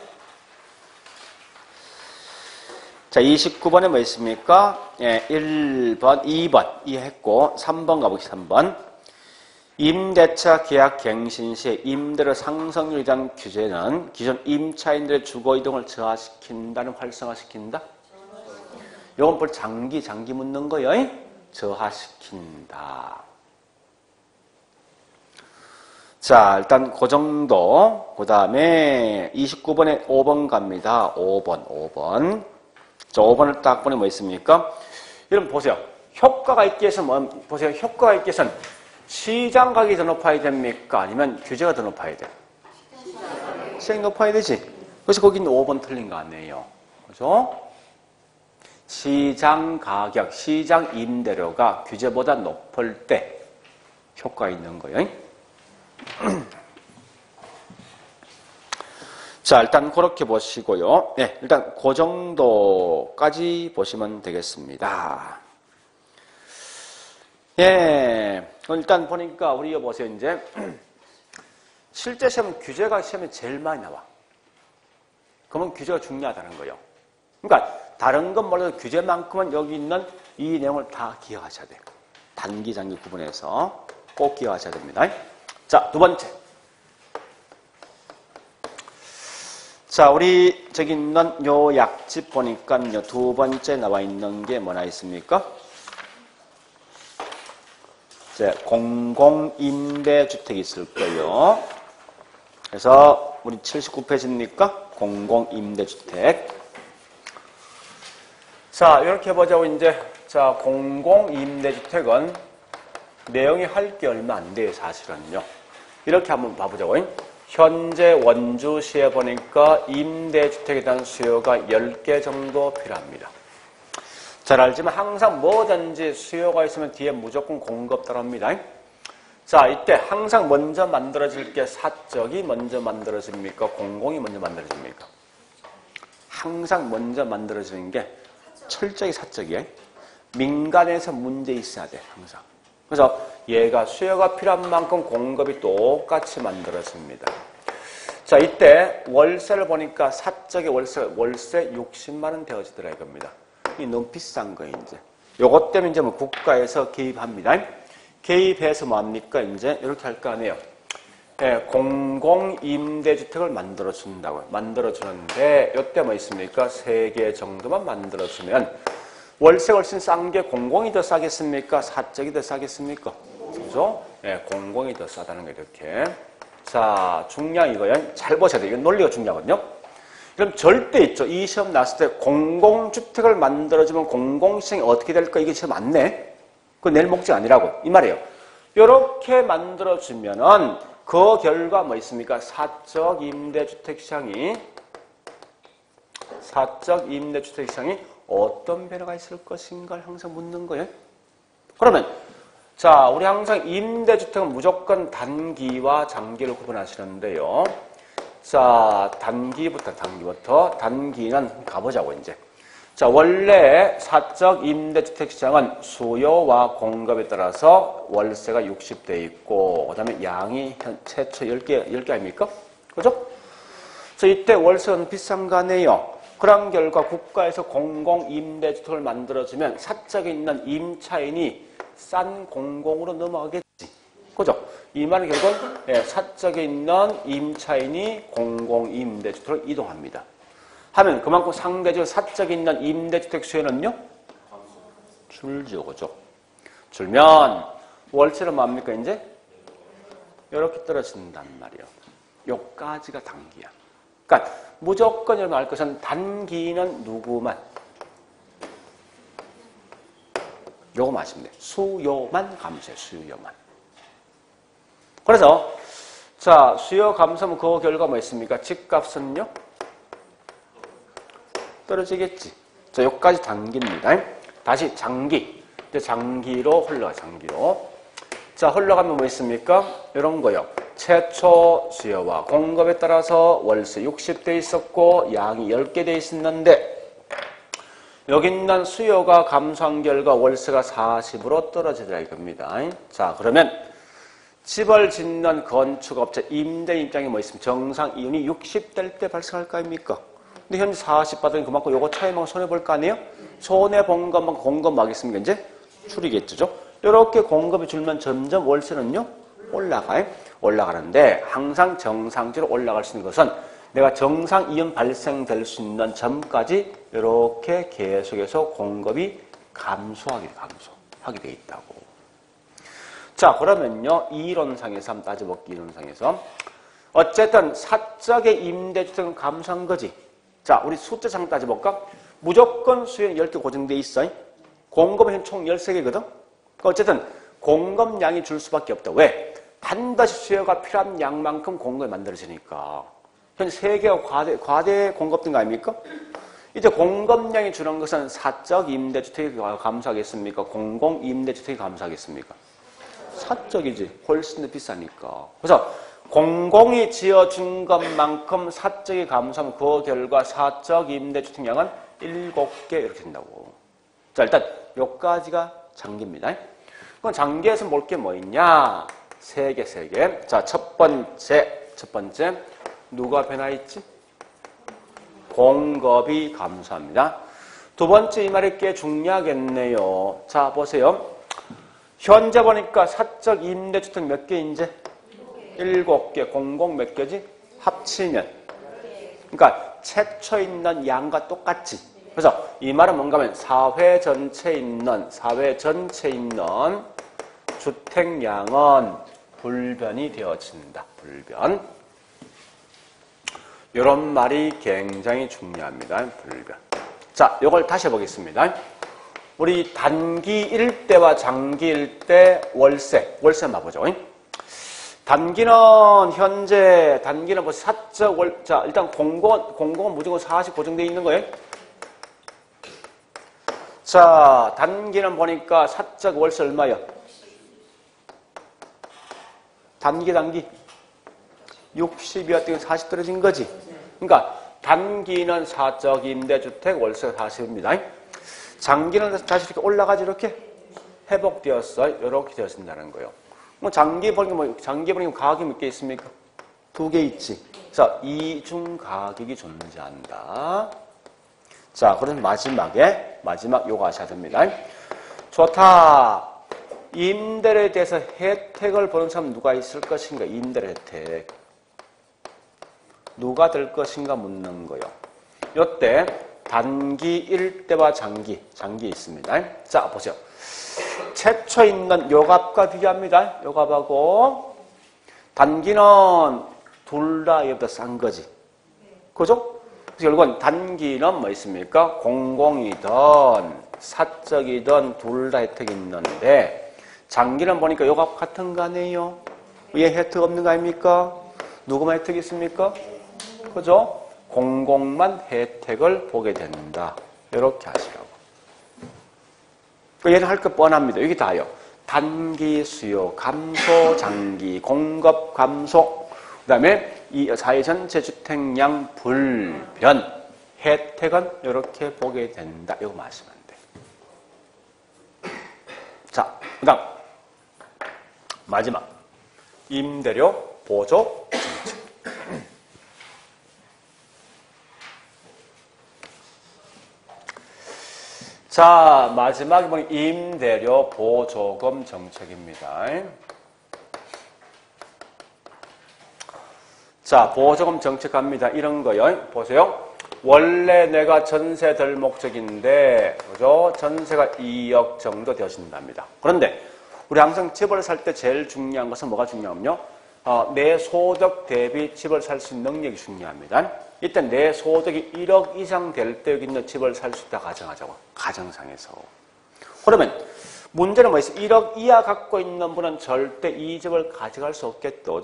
자, 29번에 뭐 있습니까? 예, 1번, 2번 이해했고 3번 가보겠습니다. 3번. 임대차 계약 갱신 시 임대료 상승률에 대한 규제는 기존 임차인들의 주거 이동을 저하시킨다는 활성화시킨다? 이건 뭘 장기 묻는 거예요. 저하시킨다. 자, 일단 그 정도. 그 다음에 29번에 5번 갑니다. 5번. 자, 5번을 딱 보니 뭐 있습니까? 여러분 보세요. 효과가 있기 위해서 보세요. 효과가 있기 위해서는 시장 가격이 더 높아야 됩니까? 아니면 규제가 더 높아야 돼? 시장이 높아야 되지. 그래서 거기는 5번 틀린 거 아니에요. 그죠? 시장 가격, 시장 임대료가 규제보다 높을 때 효과가 있는 거예요. 자, 일단 그렇게 보시고요. 네, 일단 그 정도까지 보시면 되겠습니다. 예, 일단 보니까 우리 이거 보세요. 이제 실제 시험은 규제가 시험에 제일 많이 나와. 그러면 규제가 중요하다는 거예요. 그러니까 다른 건 몰라도 규제만큼은 여기 있는 이 내용을 다 기억하셔야 돼요. 단기, 장기 구분해서 꼭 기억하셔야 됩니다. 자, 두 번째. 자, 우리 저기 있는 요 약집 보니까요, 두 번째 나와 있는 게 뭐나 있습니까? 이제 공공임대주택이 있을 거예요. 그래서 우리 79페이지입니까? 공공임대주택. 자, 이렇게 보자고 이제 자, 공공임대주택은 내용이 할 게 얼마 안 돼요, 사실은요. 이렇게 한번 봐보자고. 현재 원주시에 보니까 임대주택에 대한 수요가 10개 정도 필요합니다. 잘 알지만 항상 뭐든지 수요가 있으면 뒤에 무조건 공급 따라옵니다. 자, 이때 항상 먼저 만들어질 게 사적이 먼저 만들어집니까? 공공이 먼저 만들어집니까? 항상 먼저 만들어지는 게 철저히 사적이에요. 민간에서 문제 있어야 돼, 항상. 그래서 얘가 수요가 필요한 만큼 공급이 똑같이 만들어집니다. 자, 이때 월세를 보니까 사적의 월세 60만 원 되어지더라 이겁니다. 이 너무 비싼 거예요, 이제. 요것 때문에 이제 뭐 국가에서 개입합니다. 개입해서 뭐합니까? 이제 이렇게 할 거 아니에요. 예, 공공임대주택을 만들어준다고요. 만들어주는데, 요때 뭐 있습니까? 3개 정도만 만들어주면, 월세 훨씬 싼 게 공공이 더 싸겠습니까? 사적이 더 싸겠습니까? 그죠? 예, 공공이 더 싸다는 거 이렇게. 자, 중요한 이거요. 잘 보셔야 돼요. 이건 논리가 중요하거든요. 그럼 절대 있죠. 이 시험 났을 때 공공주택을 만들어주면 공공시장이 어떻게 될까? 이게 시험 안 내. 그건 낼 목적 아니라고. 이 말이에요. 이렇게 만들어주면은 그 결과 뭐 있습니까? 사적 임대주택 시장이 어떤 변화가 있을 것인가를 항상 묻는 거예요. 그러면 자, 우리 항상 임대주택은 무조건 단기와 장기를 구분하시는데요. 자, 단기는 가보자고 이제. 자, 원래 사적 임대주택 시장은 수요와 공급에 따라서 월세가 60대 있고, 그 다음에 양이 최초 10개 아닙니까? 그죠? 자, 이때 월세는 비싼 거 아니에요. 그런 결과 국가에서 공공임대주택을 만들어주면 사적에 있는 임차인이 싼 공공으로 넘어가겠지. 그죠? 이 말은 결국은 사적에 있는 임차인이 공공임대주택으로 이동합니다. 하면 그만큼 상대적으로 사적에 있는 임대주택 수요는요? 줄죠. 그죠? 줄면 월세는 뭡니까 이제? 이렇게 떨어진단 말이에요. 요까지가 단기야. 그러니까 무조건 여러분 알 것은 단기는 누구만? 요거만 아시면 돼요. 수요만 감소해, 수요만. 그래서, 자, 수요 감소하면 그 결과 뭐 있습니까? 집값은요? 떨어지겠지. 자, 여기까지 단기입니다. 다시 장기. 이제 장기로 흘러가, 장기로. 자, 흘러가면 뭐 있습니까? 이런 거요. 최초 수요와 공급에 따라서 월세 60대 있었고, 양이 10개 돼 있었는데, 여기 있는 수요가 감소한 결과 월세가 40으로 떨어지더라 이겁니다. 자, 그러면 집을 짓는 건축업체 임대 입장에 뭐 있으면 정상 이윤이 60될 때 발생할 거 아닙니까? 근데 현재 40 받으니 그만큼 요거 차이만 손해볼 거 아니에요? 손해본 것만 공급 하겠습니까? 이제 줄이겠죠? 이렇게 공급이 줄면 점점 월세는요? 올라가는데 항상 정상적으로 올라갈 수 있는 것은 내가 정상 이윤 발생될 수 있는 점까지 이렇게 계속해서 공급이 감소하게 돼 있다고. 자, 그러면요. 이론상에서 한번 따져볼게요. 이론상에서. 어쨌든 사적의 임대주택은 감소한 거지. 자, 우리 숫자상 따져볼까? 무조건 수요는 10개 고정돼 있어. 공급은 총 13개거든. 어쨌든 공급량이 줄 수밖에 없다. 왜? 반드시 수요가 필요한 양만큼 공급이 만들어지니까. 현재 세계가 과대 공급된 거 아닙니까? 이제 공급량이 주는 것은 사적 임대주택이 감소하겠습니까? 공공 임대주택이 감소하겠습니까? 사적이지. 훨씬 더 비싸니까. 그래서 공공이 지어준 것만큼 사적이 감소하면 그 결과 사적 임대주택량은 7개 이렇게 된다고. 자, 일단 여기까지가 장기입니다. 그럼 장기에서 볼 게 뭐 있냐? 3개. 자, 첫 번째 누가 변화했지? 공급이 감소합니다. 두 번째 이 말이 꽤 중요하겠네요. 자, 보세요. 현재 보니까 사적 임대주택 몇 개인지? 7개. 공공 몇 개지? 합치면. 그러니까 최초 있는 양과 똑같지. 그래서 이 말은 뭔가 하면 사회 전체에 있는 주택량은 불변이 되어진다. 불변. 이런 말이 굉장히 중요합니다. 불변. 자, 이걸 다시 해보겠습니다. 우리 단기 일대와 장기 일대 월세 봐보죠. 단기는 뭐 사적 자, 일단 공공은 무조건 40 고정되어 있는 거예요. 자, 단기는 보니까 사적 월세 얼마요? 단기 60이었더니 40 떨어진 거지. 그러니까 단기는 사적 임대주택 월세가 40입니다. 장기는 다시 이렇게 올라가지 이렇게 회복되었어요. 이렇게 되었습니다는 거예요. 뭐 장기 보니까 가격이 몇 개 있습니까? 2개 있지. 그래서 이중 가격이 존재한다. 자, 그럼 마지막 요거 하셔야 됩니다. 좋다. 임대료에 대해서 혜택을 보는 사람 누가 있을 것인가? 임대료 혜택. 누가 될 것인가 묻는 거요. 요때 단기 1대와 장기 있습니다. 자, 보세요. 최초 있는 요 값과 비교합니다. 요 값하고 단기는 둘 다 얘보다 싼 거지. 그죠? 그래서 결국은 단기는 뭐 있습니까? 공공이든 사적이든 둘 다 혜택이 있는데 장기는 보니까 요 값 같은 거 아니에요? 얘 혜택 없는 거 아닙니까? 누구만 혜택이 있습니까? 그죠? 공공만 혜택을 보게 된다. 이렇게 하시라고. 얘는 할 거 뻔합니다. 여기 다요. 단기 수요 감소, 장기 공급 감소, 그 다음에 이 사회 전체 주택량 불변, 혜택은 이렇게 보게 된다. 이거 말씀하면 돼. 자, 그 다음 마지막 임대료 보조 정책. 자, 마지막에 보니 임대료 보조금 정책입니다. 자, 보조금 정책 갑니다. 이런 거요. 보세요. 원래 내가 전세 될 목적인데, 그죠? 전세가 2억 정도 되어진답니다. 그런데 우리 항상 집을 살 때 제일 중요한 것은 뭐가 중요하면요? 내 소득 대비 집을 살 수 있는 능력이 중요합니다. 일단 내 소득이 1억 이상 될 때 여기 있는 집을 살 수 있다 가정하자고. 가정상에서. 그러면 문제는 뭐 있어? 1억 이하 갖고 있는 분은 절대 이 집을 가져갈 수 없겠죠.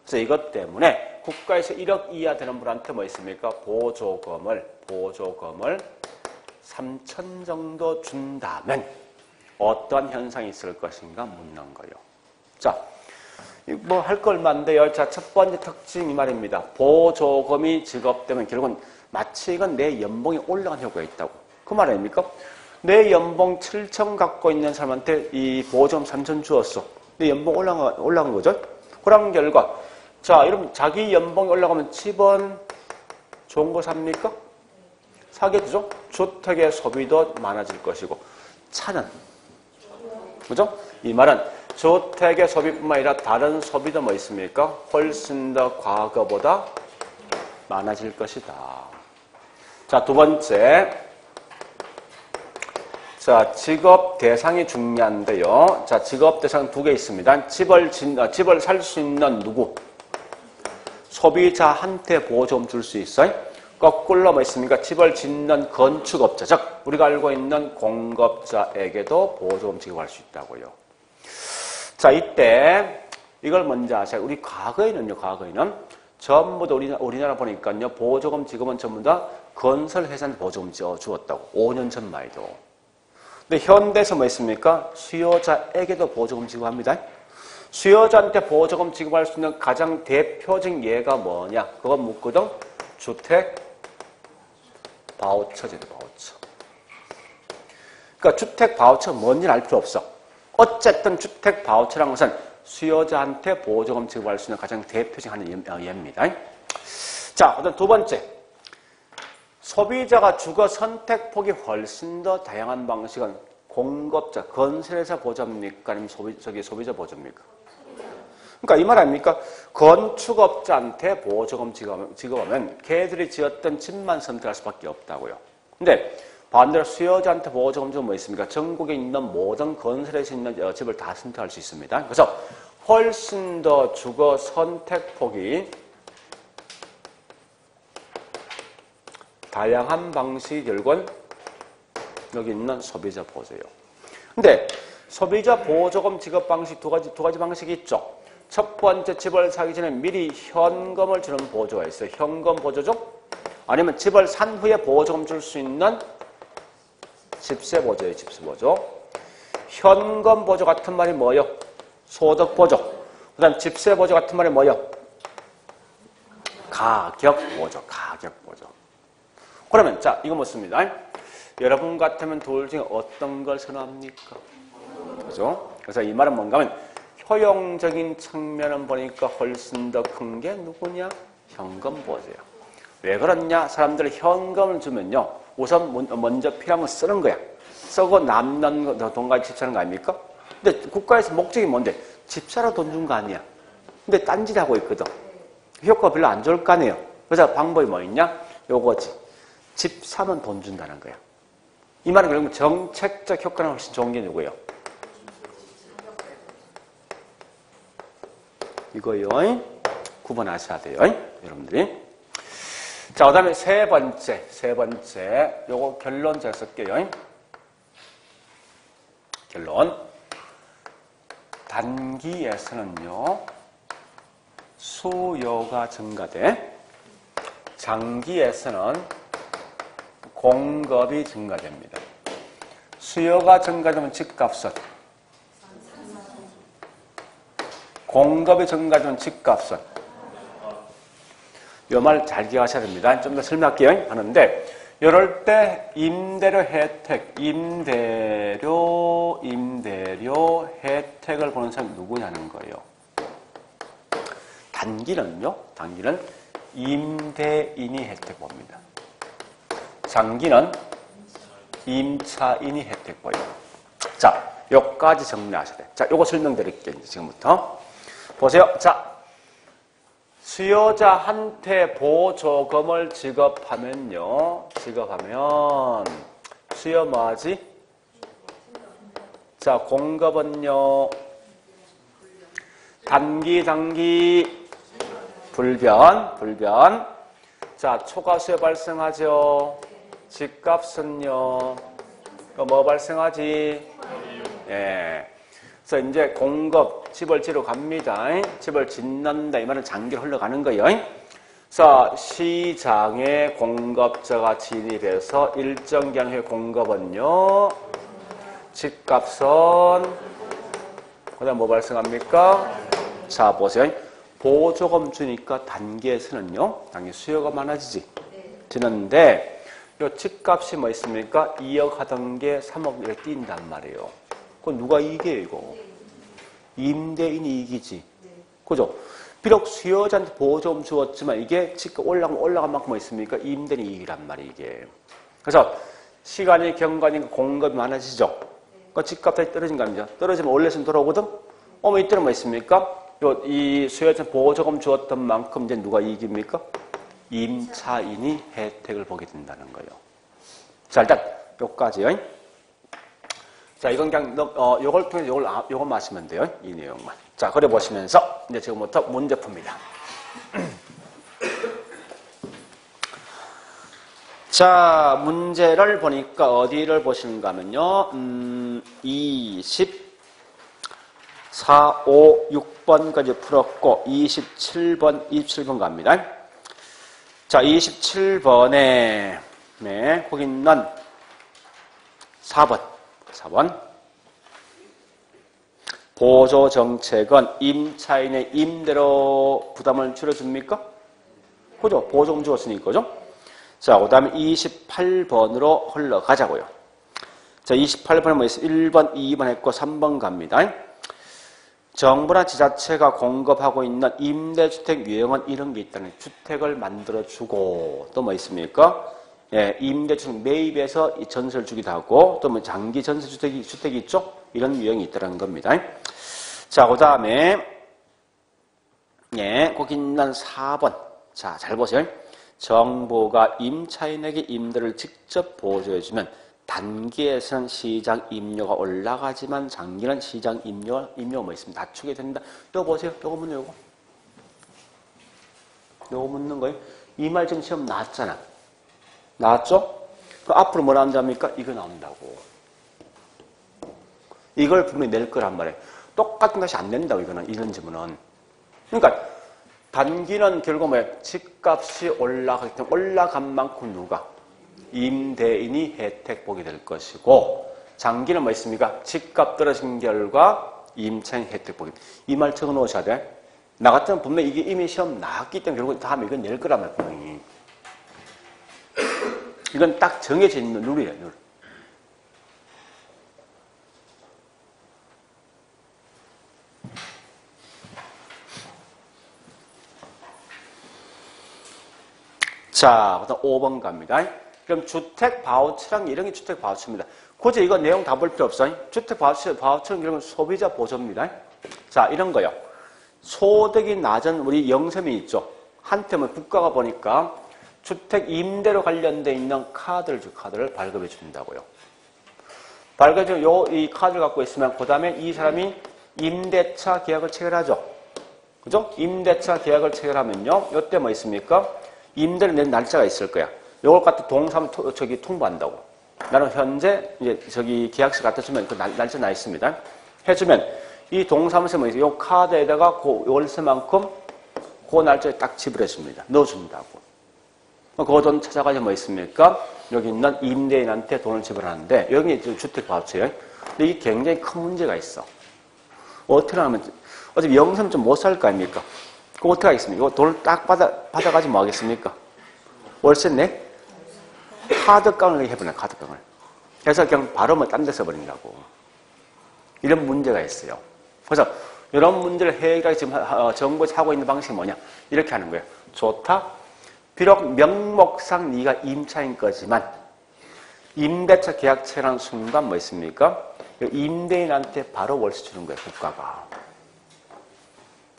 그래서 이것 때문에 국가에서 1억 이하 되는 분한테 뭐 있습니까? 보조금을 3천 정도 준다면 어떠한 현상이 있을 것인가 묻는 거예요. 자, 뭐 할 거 얼마 안 돼요. 자, 첫 번째 특징 이 말입니다. 보조금이 지급되면 결국은 마치 이건 내 연봉이 올라간 효과가 있다고. 그 말 아닙니까? 내 연봉 7천 갖고 있는 사람한테 이 보조금 3천 주었어. 내 연봉 올라간 거죠? 그런 결과, 자, 여러분 자기 연봉이 올라가면 집은 좋은 거 삽니까? 사겠죠? 주택의 소비도 많아질 것이고, 차는, 그죠? 이 말은 주택의 소비뿐만 아니라 다른 소비도 뭐 있습니까? 훨씬 더 과거보다 많아질 것이다. 자, 두 번째. 자, 직업 대상이 중요한데요. 자, 직업 대상 2개 있습니다. 집을 살 수 있는 누구? 소비자한테 보조금 줄 수 있어요. 거꾸로 뭐 있습니까? 집을 짓는 건축업자, 즉 우리가 알고 있는 공급자에게도 보조금 지급할 수 있다고요. 자, 이때 이걸 먼저 아셔야. 우리 과거에는 전부 다 우리나라 보니까요. 보조금 지급은 전부 다 건설회사한테 보조금 주었다고. 5년 전만 해도. 근데 현대에서 뭐 있습니까? 수요자에게도 보조금 지급합니다. 수요자한테 보조금 지급할 수 있는 가장 대표적인 예가 뭐냐? 그건 묻거든. 주택 바우처 제도 바우처. 그러니까 주택 바우처 뭔지 알 필요 없어. 어쨌든 주택 바우처라는 것은 수요자한테 보조금 지급할 수 있는 가장 대표적인 하나의 예입니다. 자, 그다음 두 번째. 소비자가 주거 선택폭이 훨씬 더 다양한 방식은 공급자, 건설회사 보조입니까? 아니면 소비자 보조입니까? 그러니까 이 말 아닙니까? 건축업자한테 보조금 지급하면 걔들이 지었던 집만 선택할 수밖에 없다고요. 근데 반대로 수요자한테 보조금 주면 뭐 있습니까? 전국에 있는 모든 건설에서 있는 집을 다 선택할 수 있습니다. 그래서 훨씬 더 주거 선택폭이 다양한 방식이 결국은 여기 있는 소비자 보조예요. 근데 소비자 보조금 지급 방식 두 가지 방식이 있죠. 첫 번째, 집을 사기 전에 미리 현금을 주는 보조가 있어요. 현금 보조죠? 아니면 집을 산 후에 보조금 줄 수 있는 집세 보조예요. 집세 보조. 현금 보조 같은 말이 뭐예요? 소득 보조. 그 다음 집세 보조 같은 말이 뭐예요? 가격 보조. 가격 보조. 그러면 자, 이거 묻습니다. 여러분 같으면 둘 중에 어떤 걸 선호합니까? 그죠? 그래서 이 말은 뭔가 하면 효용적인 측면은 보니까 훨씬 더 큰 게 누구냐? 현금 보조예요. 왜 그러냐? 사람들 현금을 주면요. 우선 먼저 필요한 건 쓰는 거야. 쓰고 남는 거 돈까지 집 사는 거 아닙니까? 근데 국가에서 목적이 뭔데? 집 사러 돈 준 거 아니야. 근데 딴짓 하고 있거든. 효과가 별로 안 좋을 거 아니에요. 그래서 방법이 뭐 있냐? 요거지. 집 사면 돈 준다는 거야. 이 말은 그러면 정책적 효과는 훨씬 좋은 게 누구예요? 이거요. 구분하셔야 돼요. 여러분들이. 자, 그 다음에 세 번째. 요거 결론 제가 쓸게요. 결론. 단기에서는요, 수요가 증가돼. 장기에서는 공급이 증가됩니다. 수요가 증가되면 집값은, 공급이 증가되면 집값은. 이 말 잘 기억하셔야 됩니다. 좀 더 설명할게요. 하는데 이럴 때 임대료 혜택을 보는 사람이 누구냐는 거예요. 단기는 임대인이 혜택 봅니다. 장기는 임차인이 혜택 보여요. 자, 요까지 정리하셔야 돼요. 자, 요거 설명드릴게요. 지금부터. 보세요. 자, 수요자한테 보조금을 지급하면 수요 뭐하지? 자, 공급은요, 단기 불변. 자, 초과 수요 발생하죠. 집값은요, 뭐 발생하지? 예. 그래서 이제 공급, 집을 지러 갑니다. 집을 짓는다. 이 말은 장기로 흘러가는 거예요. 그래서 시장에 공급자가 진입해서 일정 기간 후에 공급은요, 집값은, 그 다음 뭐 발생합니까? 자, 보세요. 보조금 주니까 단기에서는요, 당연히 수요가 많아지지. 지는데, 요 집값이 뭐 있습니까? 2억 하던 게 3억을 뛴단 말이에요. 그건 누가 이겨요, 이거? 임대인이 이기지. 그죠? 비록 수요자한테 보조금 주었지만 이게 집값 올라간 만큼 뭐 있습니까? 임대인이 이기란 말이에요, 이게. 그래서 시간이 경과니까 공급이 많아지죠? 그러니까 집값이 떨어진 거 아니죠? 떨어지면 원래는 돌아오거든? 이때는 뭐 있습니까? 이 수요자한테 보조금 주었던 만큼 이제 누가 이깁니까? 임차인이 혜택을 보게 된다는 거예요. 자, 일단 요까지요. 자, 이건 그냥 요걸 통해서 요걸 마시면 돼요. 이 내용만. 자, 그래 보시면서 이제 지금부터 문제 풉니다. 자, 문제를 보니까 어디를 보시는가 하면요. 24 4, 5, 6번까지 풀었고 27번 갑니다. 자, 27번에 네, 거기 있는 4번. 보조정책은 임차인의 임대료 부담을 줄여줍니까? 그죠? 보조금 주었으니까, 그죠? 자, 그 다음에 28번으로 흘러가자고요. 자, 28번에 뭐 있어요? 1번, 2번 했고 3번 갑니다. 정부나 지자체가 공급하고 있는 임대주택 유형은 이런 게 있다는 거예요. 주택을 만들어주고 또 뭐 있습니까? 예, 임대주택 매입해서 전세를 주기도 하고 또 뭐 장기 전세주택이 있죠? 이런 유형이 있다는 겁니다. 자, 그 다음에 예, 거기 있는 4번. 자, 잘 보세요. 정부가 임차인에게 임대를 직접 보조해주면 단기에서는 시장 임료가 올라가지만 장기는 시장 임료가 뭐 있습니다. 낮추게 된다. 이거 보세요. 이거 묻는 요거. 요거 묻는 거예요. 이 말 지금 시험 나왔잖아. 나왔죠? 그 앞으로 뭐 나온답니까? 이거 나온다고. 이걸 분명히 낼 거란 말이에요. 똑같은 것이 안 낸다고 이거는 이런 질문은. 그러니까 단기는 결국 뭐야? 집값이 올라가기 때문에 올라간 만큼 누가? 임대인이 혜택 보게 될 것이고 장기는 뭐 있습니까? 집값 떨어진 결과 임차인 혜택 보게. 이 말 적어 놓으셔야 돼. 나 같으면 분명히 이게 이미 시험 나왔기 때문에 결국 다음에 이건 낼 거란 말이야. 분명히. 이건 딱 정해져 있는 룰이에요. 룰. 자, 그다음 5번 갑니다. 그럼 주택 바우처랑 이런 게 주택 바우처입니다. 굳이 이거 내용 다 볼 필요 없어요. 주택 바우처는 이런 건 소비자 보조입니다. 자, 이런 거요. 소득이 낮은 우리 영세민 있죠. 한테는 국가가 보니까 주택 임대로 관련돼 있는 카드를 발급해 준다고요. 발급해 주면 이 카드를 갖고 있으면 그 다음에 이 사람이 임대차 계약을 체결하죠. 그죠? 임대차 계약을 체결하면요. 이때 뭐 있습니까? 임대를 낸 날짜가 있을 거야. 요걸 갖다 동사무 통보한다고. 나는 현재 이제 계약서 갖다 주면 그 날짜 나 있습니다. 해주면 이 동사무소에 뭐 있어요? 요 카드에다가 그 월세만큼 그 날짜에 딱 지불해 줍니다. 넣어준다고. 그 돈 찾아가지고 뭐 있습니까? 여기 있는 임대인한테 돈을 지불하는데 여기 주택 바우처예요. 근데 이게 굉장히 큰 문제가 있어. 어떻게 하면 어차피 영세는 좀 못 살 거 아닙니까? 그럼 어떻게 하겠습니까? 이거 돈을 딱 받아가지고 뭐 하겠습니까? 월세 내? 카드깡을 해버려, 카드깡을. 그래서 그냥 바로 뭐 딴 데 써버린다고. 이런 문제가 있어요. 그래서 이런 문제를 해결하기 지금 정부에서 하고 있는 방식이 뭐냐? 이렇게 하는 거예요. 좋다. 비록 명목상 네가 임차인 거지만 임대차 계약 체결하는 순간 뭐 있습니까? 임대인한테 바로 월세 주는 거예요, 국가가.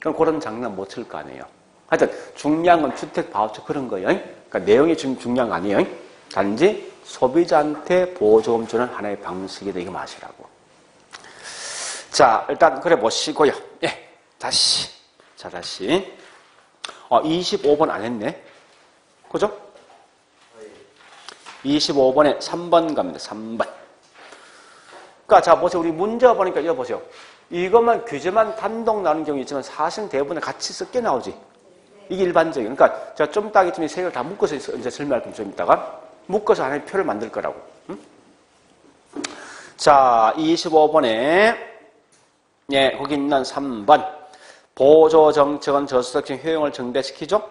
그럼 그런 장난 못 칠 거 아니에요. 하여튼 중요한 건 주택 바우처 그런 거예요. 그러니까 내용이 지금 중요한 거 아니에요. 단지 소비자한테 보조금 주는 하나의 방식이다. 이거 마시라고. 자, 일단 그래 보시고요. 예, 다시. 자, 다시. 25번 안 했네. 그죠? 25번에 3번 갑니다. 3번. 그러니까 자, 보세요. 우리 문제 보니까 이거 보세요. 이것만 규제만 단독 나오는 경우 있지만 사실 대부분 같이 섞여 나오지. 이게 일반적이에요. 그러니까 제가 좀 이따 좀 세 개를 다 묶어서 이제 설명할 겁니다. 좀 이따가 묶어서 하나의 표를 만들 거라고. 응? 자, 25번에 예, 거기 있는 3번. 보조정책은 저소득층 효용을 증대시키죠?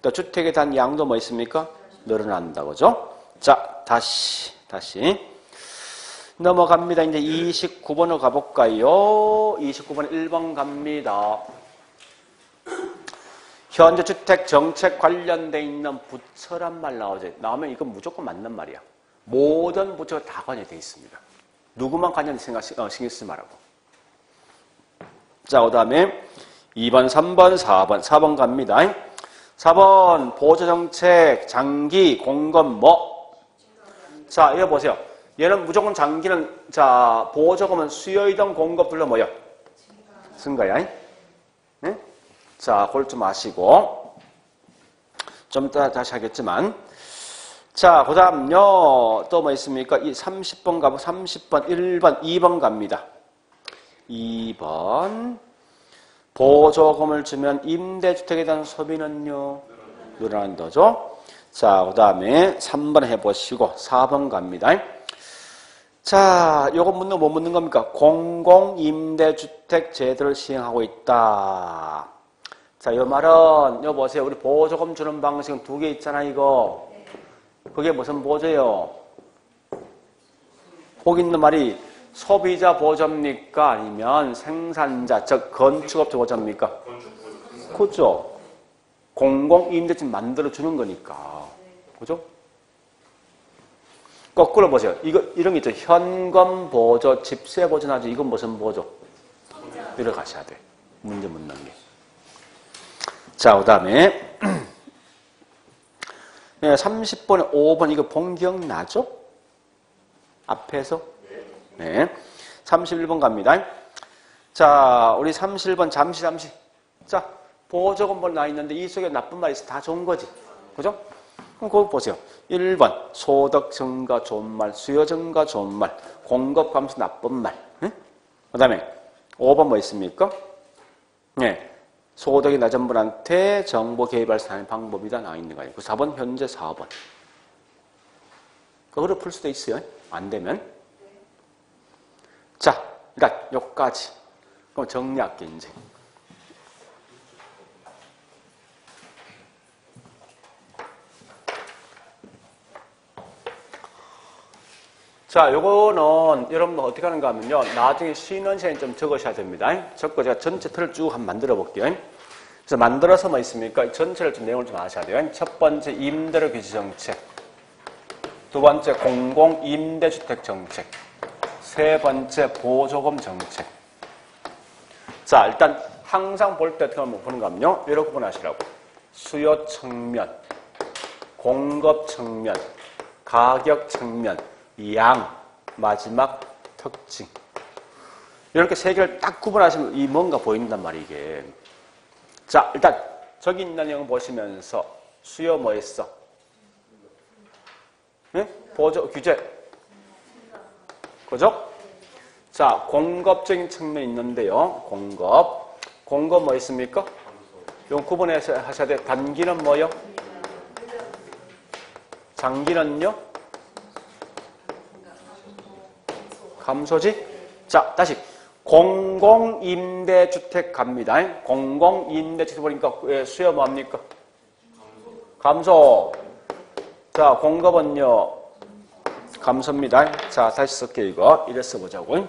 또 주택에 대한 양도 뭐 있습니까? 늘어난다. 그죠? 자, 다시. 넘어갑니다. 이제 29번으로 가볼까요? 29번 1번 갑니다. 현재 주택 정책 관련돼 있는 부처란 말 나오죠. 나오면 이건 무조건 맞는 말이야. 모든 부처가 다 관여되어 있습니다. 누구만 관여된 신경 쓰지 말라고. 자, 그 다음에 2번, 3번, 4번 갑니다. 4번 보조정책 장기 공급 뭐? 자, 이거 보세요. 얘는 무조건 장기는 자 보조금은 수요이동 공급들로 뭐요? 증가야. 네? 자, 그걸 좀 아시고 좀 이따 다시 하겠지만 자, 그 다음요 또 뭐 있습니까? 이 30번 가고 30번 1번 2번 갑니다. 2번. 보조금을 주면 임대주택에 대한 소비는요? 늘어난다죠? 자, 그 다음에 3번 해보시고 4번 갑니다. 자, 요거 묻는 거 뭐 묻는 겁니까? 공공임대주택 제도를 시행하고 있다. 자, 요 말은, 요 보세요. 우리 보조금 주는 방식은 두 개 있잖아, 이거. 그게 무슨 보조예요? 거기 있는 말이 소비자 보조입니까? 아니면 생산자, 즉 건축업체 보조입니까? 그죠? 공공임대집 만들어주는 거니까. 그죠? 거꾸로 보세요. 이런 게 있죠. 현금 보조, 집세 보조 나죠. 이건 무슨 보조? 이렇게 가셔야 돼. 문제 묻는 게. 자, 그 다음에 30번에 5번 이거 본 기억나죠? 앞에서? 네. 31번 갑니다. 자, 우리 31번 잠시. 자, 보조금 번 나 있는데 이 속에 나쁜 말이 있어. 다 좋은 거지. 그죠? 그럼 그거 보세요. 1번 소득 증가 좋은 말, 수요 증가 좋은 말, 공급 감소 나쁜 말. 응? 그 다음에 5번 뭐 있습니까? 네. 소득이 낮은 분한테 정보 개입할 수 있는 방법이다 나와 있는 거예요. 그 4번 현재 4번. 그거를 풀 수도 있어요. 안 되면. 자, 일단 여기까지. 그럼 정리할게 이제. 자, 요거는 여러분 어떻게 하는가 하면요. 나중에 쉬는 시간에 좀 적으셔야 됩니다. 적고 제가 전체 틀을 쭉 한번 만들어 볼게요. 그래서 만들어서 뭐 있습니까? 전체를 좀 내용을 좀 아셔야 돼요. 첫 번째 임대료 규제 정책. 두 번째 공공임대주택 정책. 세 번째 보조금 정책. 자, 일단 항상 볼 때 어떻게 하면 보는가 하면요. 이렇게 구분하시라고. 수요 측면, 공급 측면, 가격 측면, 양, 마지막 특징. 이렇게 세 개를 딱 구분하시면 이 뭔가 보인단 말이에요, 이게. 자, 일단 저기 있는 내용 보시면서 수요 뭐 했어? 네? 보조, 규제. 그죠? 자, 공급적인 측면이 있는데요. 공급 뭐 있습니까? 이거 구분해서 하셔야 돼. 단기는 뭐요? 장기는요? 감소지? 자, 다시. 공공임대주택 갑니다. 공공임대주택 보니까 수요 뭐합니까? 감소. 자, 공급은요? 감소입니다. 자, 다시 쓸게요, 이거. 이래 써보자고.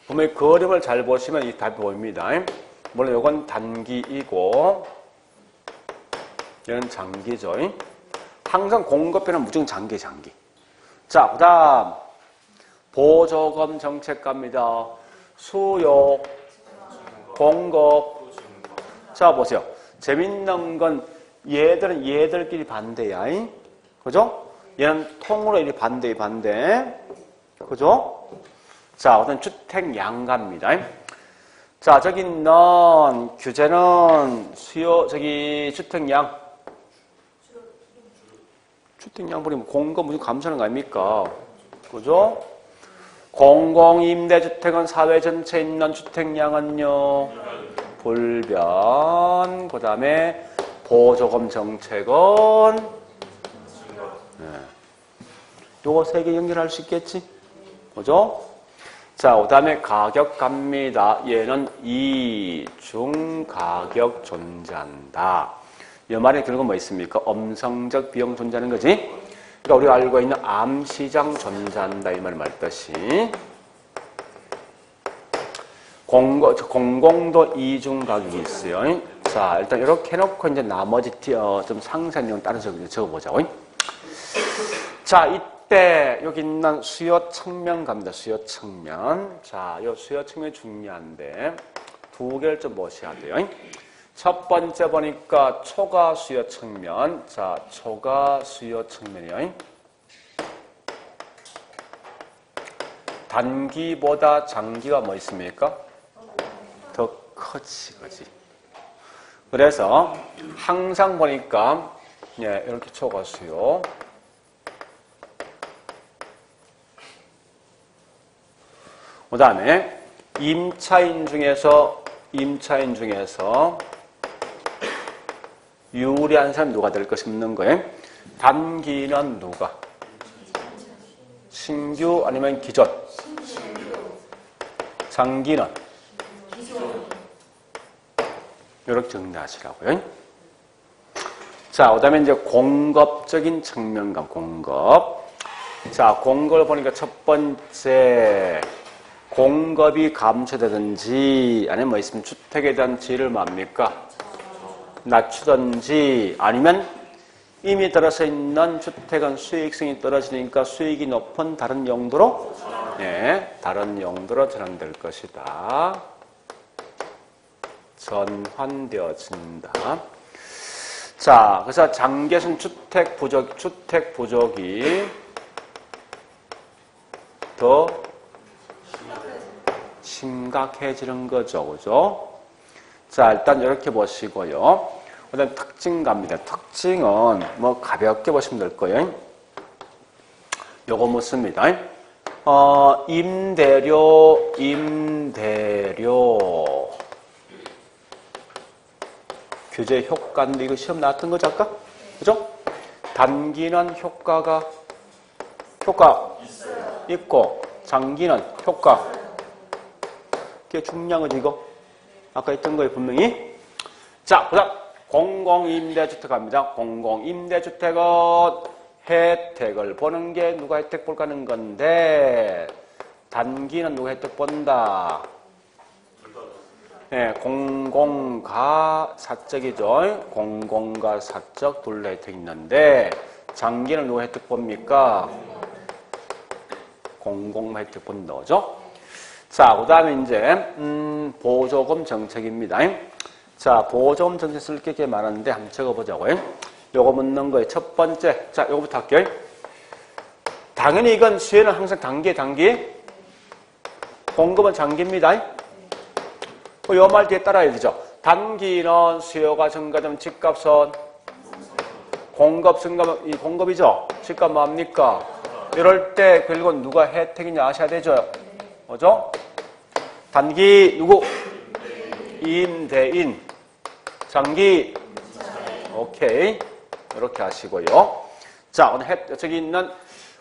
보면 그림을 잘 보시면 이 답이 보입니다. 물론 이건 단기이고, 얘는 장기죠. 항상 공급에는 무조건 장기. 자, 그 다음 보조금 정책 갑니다. 수요, 공급. 자, 보세요. 재밌는 건 얘들은 얘들끼리 반대야. 그죠? 얘는 통으로 이렇게 반대. 그죠? 자, 어떤 주택량 갑니다. 자, 저기 있는 규제는 수요, 주택량. 주택량 버리면 공급 무슨 감소하는 거 아닙니까? 그죠? 공공임대주택은 사회 전체에 있는 주택량은요, 불변. 그 다음에 보조금 정책은, 네. 요거 세 개 연결할 수 있겠지? 그죠? 자, 그 다음에 가격 갑니다. 얘는 이중 가격 존재한다. 이 말의 결과가 뭐 있습니까? 엄성적 비용 존재하는 거지. 그러니까 우리가 알고 있는 암시장 존재한다 이 말을 말했듯이 공공도 이중 가격이 있어요. 자, 일단 이렇게 해놓고 이제 나머지 좀 상세한 내용 따라 적어보자고. 자, 이때 여기 있는 수요 측면 갑니다. 수요 측면. 자, 이 수요 측면이 중요한데 두 개를 좀 보셔야 돼요. 첫 번째 보니까 초과 수요 측면. 자, 초과 수요 측면이요. 단기보다 장기가 뭐 있습니까? 더 크지, 그지? 그래서 항상 보니까 이렇게 초과 수요. 그 다음에 임차인 중에서 유리한 사람이 누가 될 것이 없는 거예요. 단기는 누가? 신규 아니면 기존? 장기는? 이렇게 정리하시라고요. 자, 그 다음에 이제 공급적인 측면감, 공급. 자, 공급을 보니까 첫 번째, 공급이 감소되든지, 아니면 뭐 있으면 주택에 대한 질을 뭡니까? 낮추든지, 아니면 이미 들어서 있는 주택은 수익성이 떨어지니까 수익이 높은 다른 용도로, 다른 용도로 전환될 것이다. 전환되어진다. 자, 그래서 장기에서는 주택 부족이 더 심각해지는 거죠. 그죠? 자, 일단 이렇게 보시고요. 그 다음 특징 갑니다. 특징은 뭐 가볍게 보시면 될 거예요. 요거 묻습니다. 임대료. 규제 효과인데 이거 시험 나왔던 거죠, 아까? 그죠? 단기는 효과 있고, 장기는 효과. 그게 중요한 거지, 이거. 아까 했던 거예요, 분명히. 자, 그 다음, 공공임대주택 갑니다. 공공임대주택은 혜택을 보는 게 누가 혜택 볼까 하는 건데, 단기는 누가 혜택 본다? 공공과 사적이죠. 공공과 사적 둘 혜택이 있는데, 장기는 누가 혜택 봅니까? 공공 혜택 본다, 그죠? 자, 그 다음에 이제, 보조금 정책입니다. 자, 보조금 정책 쓸 게 꽤 많은데, 한번 적어보자고요. 요거 묻는 거예요. 첫 번째. 자, 요거부터 할게요. 당연히 이건 수혜는 항상 단기. 공급은 장기입니다. 요 말 뒤에 따라야 되죠. 단기는 수요가 증가되면 집값은 공급 증가면 이 공급이죠. 집값 뭐합니까? 이럴 때 결국은 누가 혜택이냐 아셔야 되죠. 뭐죠? 단기 누구? 임대인. 장기. 오케이. 이렇게 하시고요. 자, 오늘 저기 있는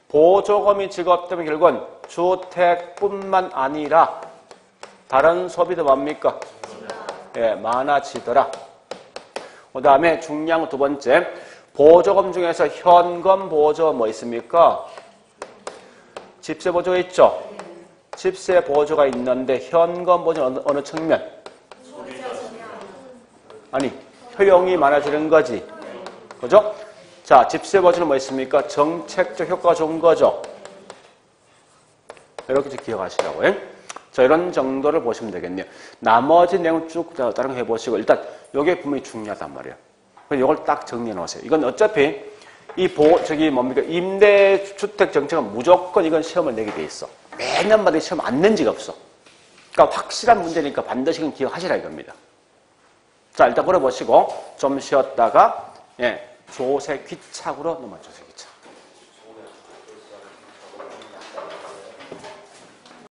보조금이 지급되면 결국은 주택뿐만 아니라 다른 소비도 뭡니까? 많아지더라. 그 다음에 중요한 두 번째, 보조금 중에서 현금 보조 뭐 있습니까? 집세 보조가 있죠? 집세 보조가 있는데 현금 보조는 어느 측면? 아니, 효용이 많아지는 거지. 그죠? 자, 집세 보조는 뭐 있습니까? 정책적 효과가 좋은 거죠. 이렇게 기억하시라고요. 자, 이런 정도를 보시면 되겠네요. 나머지 내용 쭉 다른 거 해보시고, 일단, 요게 분명히 중요하단 말이에요. 그래서 요걸 딱 정리해 놓으세요. 이건 어차피, 임대주택 정책은 무조건 이건 시험을 내게 돼 있어. 매년마다 시험 안 낸 적이 없어. 그러니까 확실한 문제니까 반드시 이건 기억하시라 이겁니다. 자, 일단 물어보시고, 좀 쉬었다가, 조세 귀착으로 넘어져요.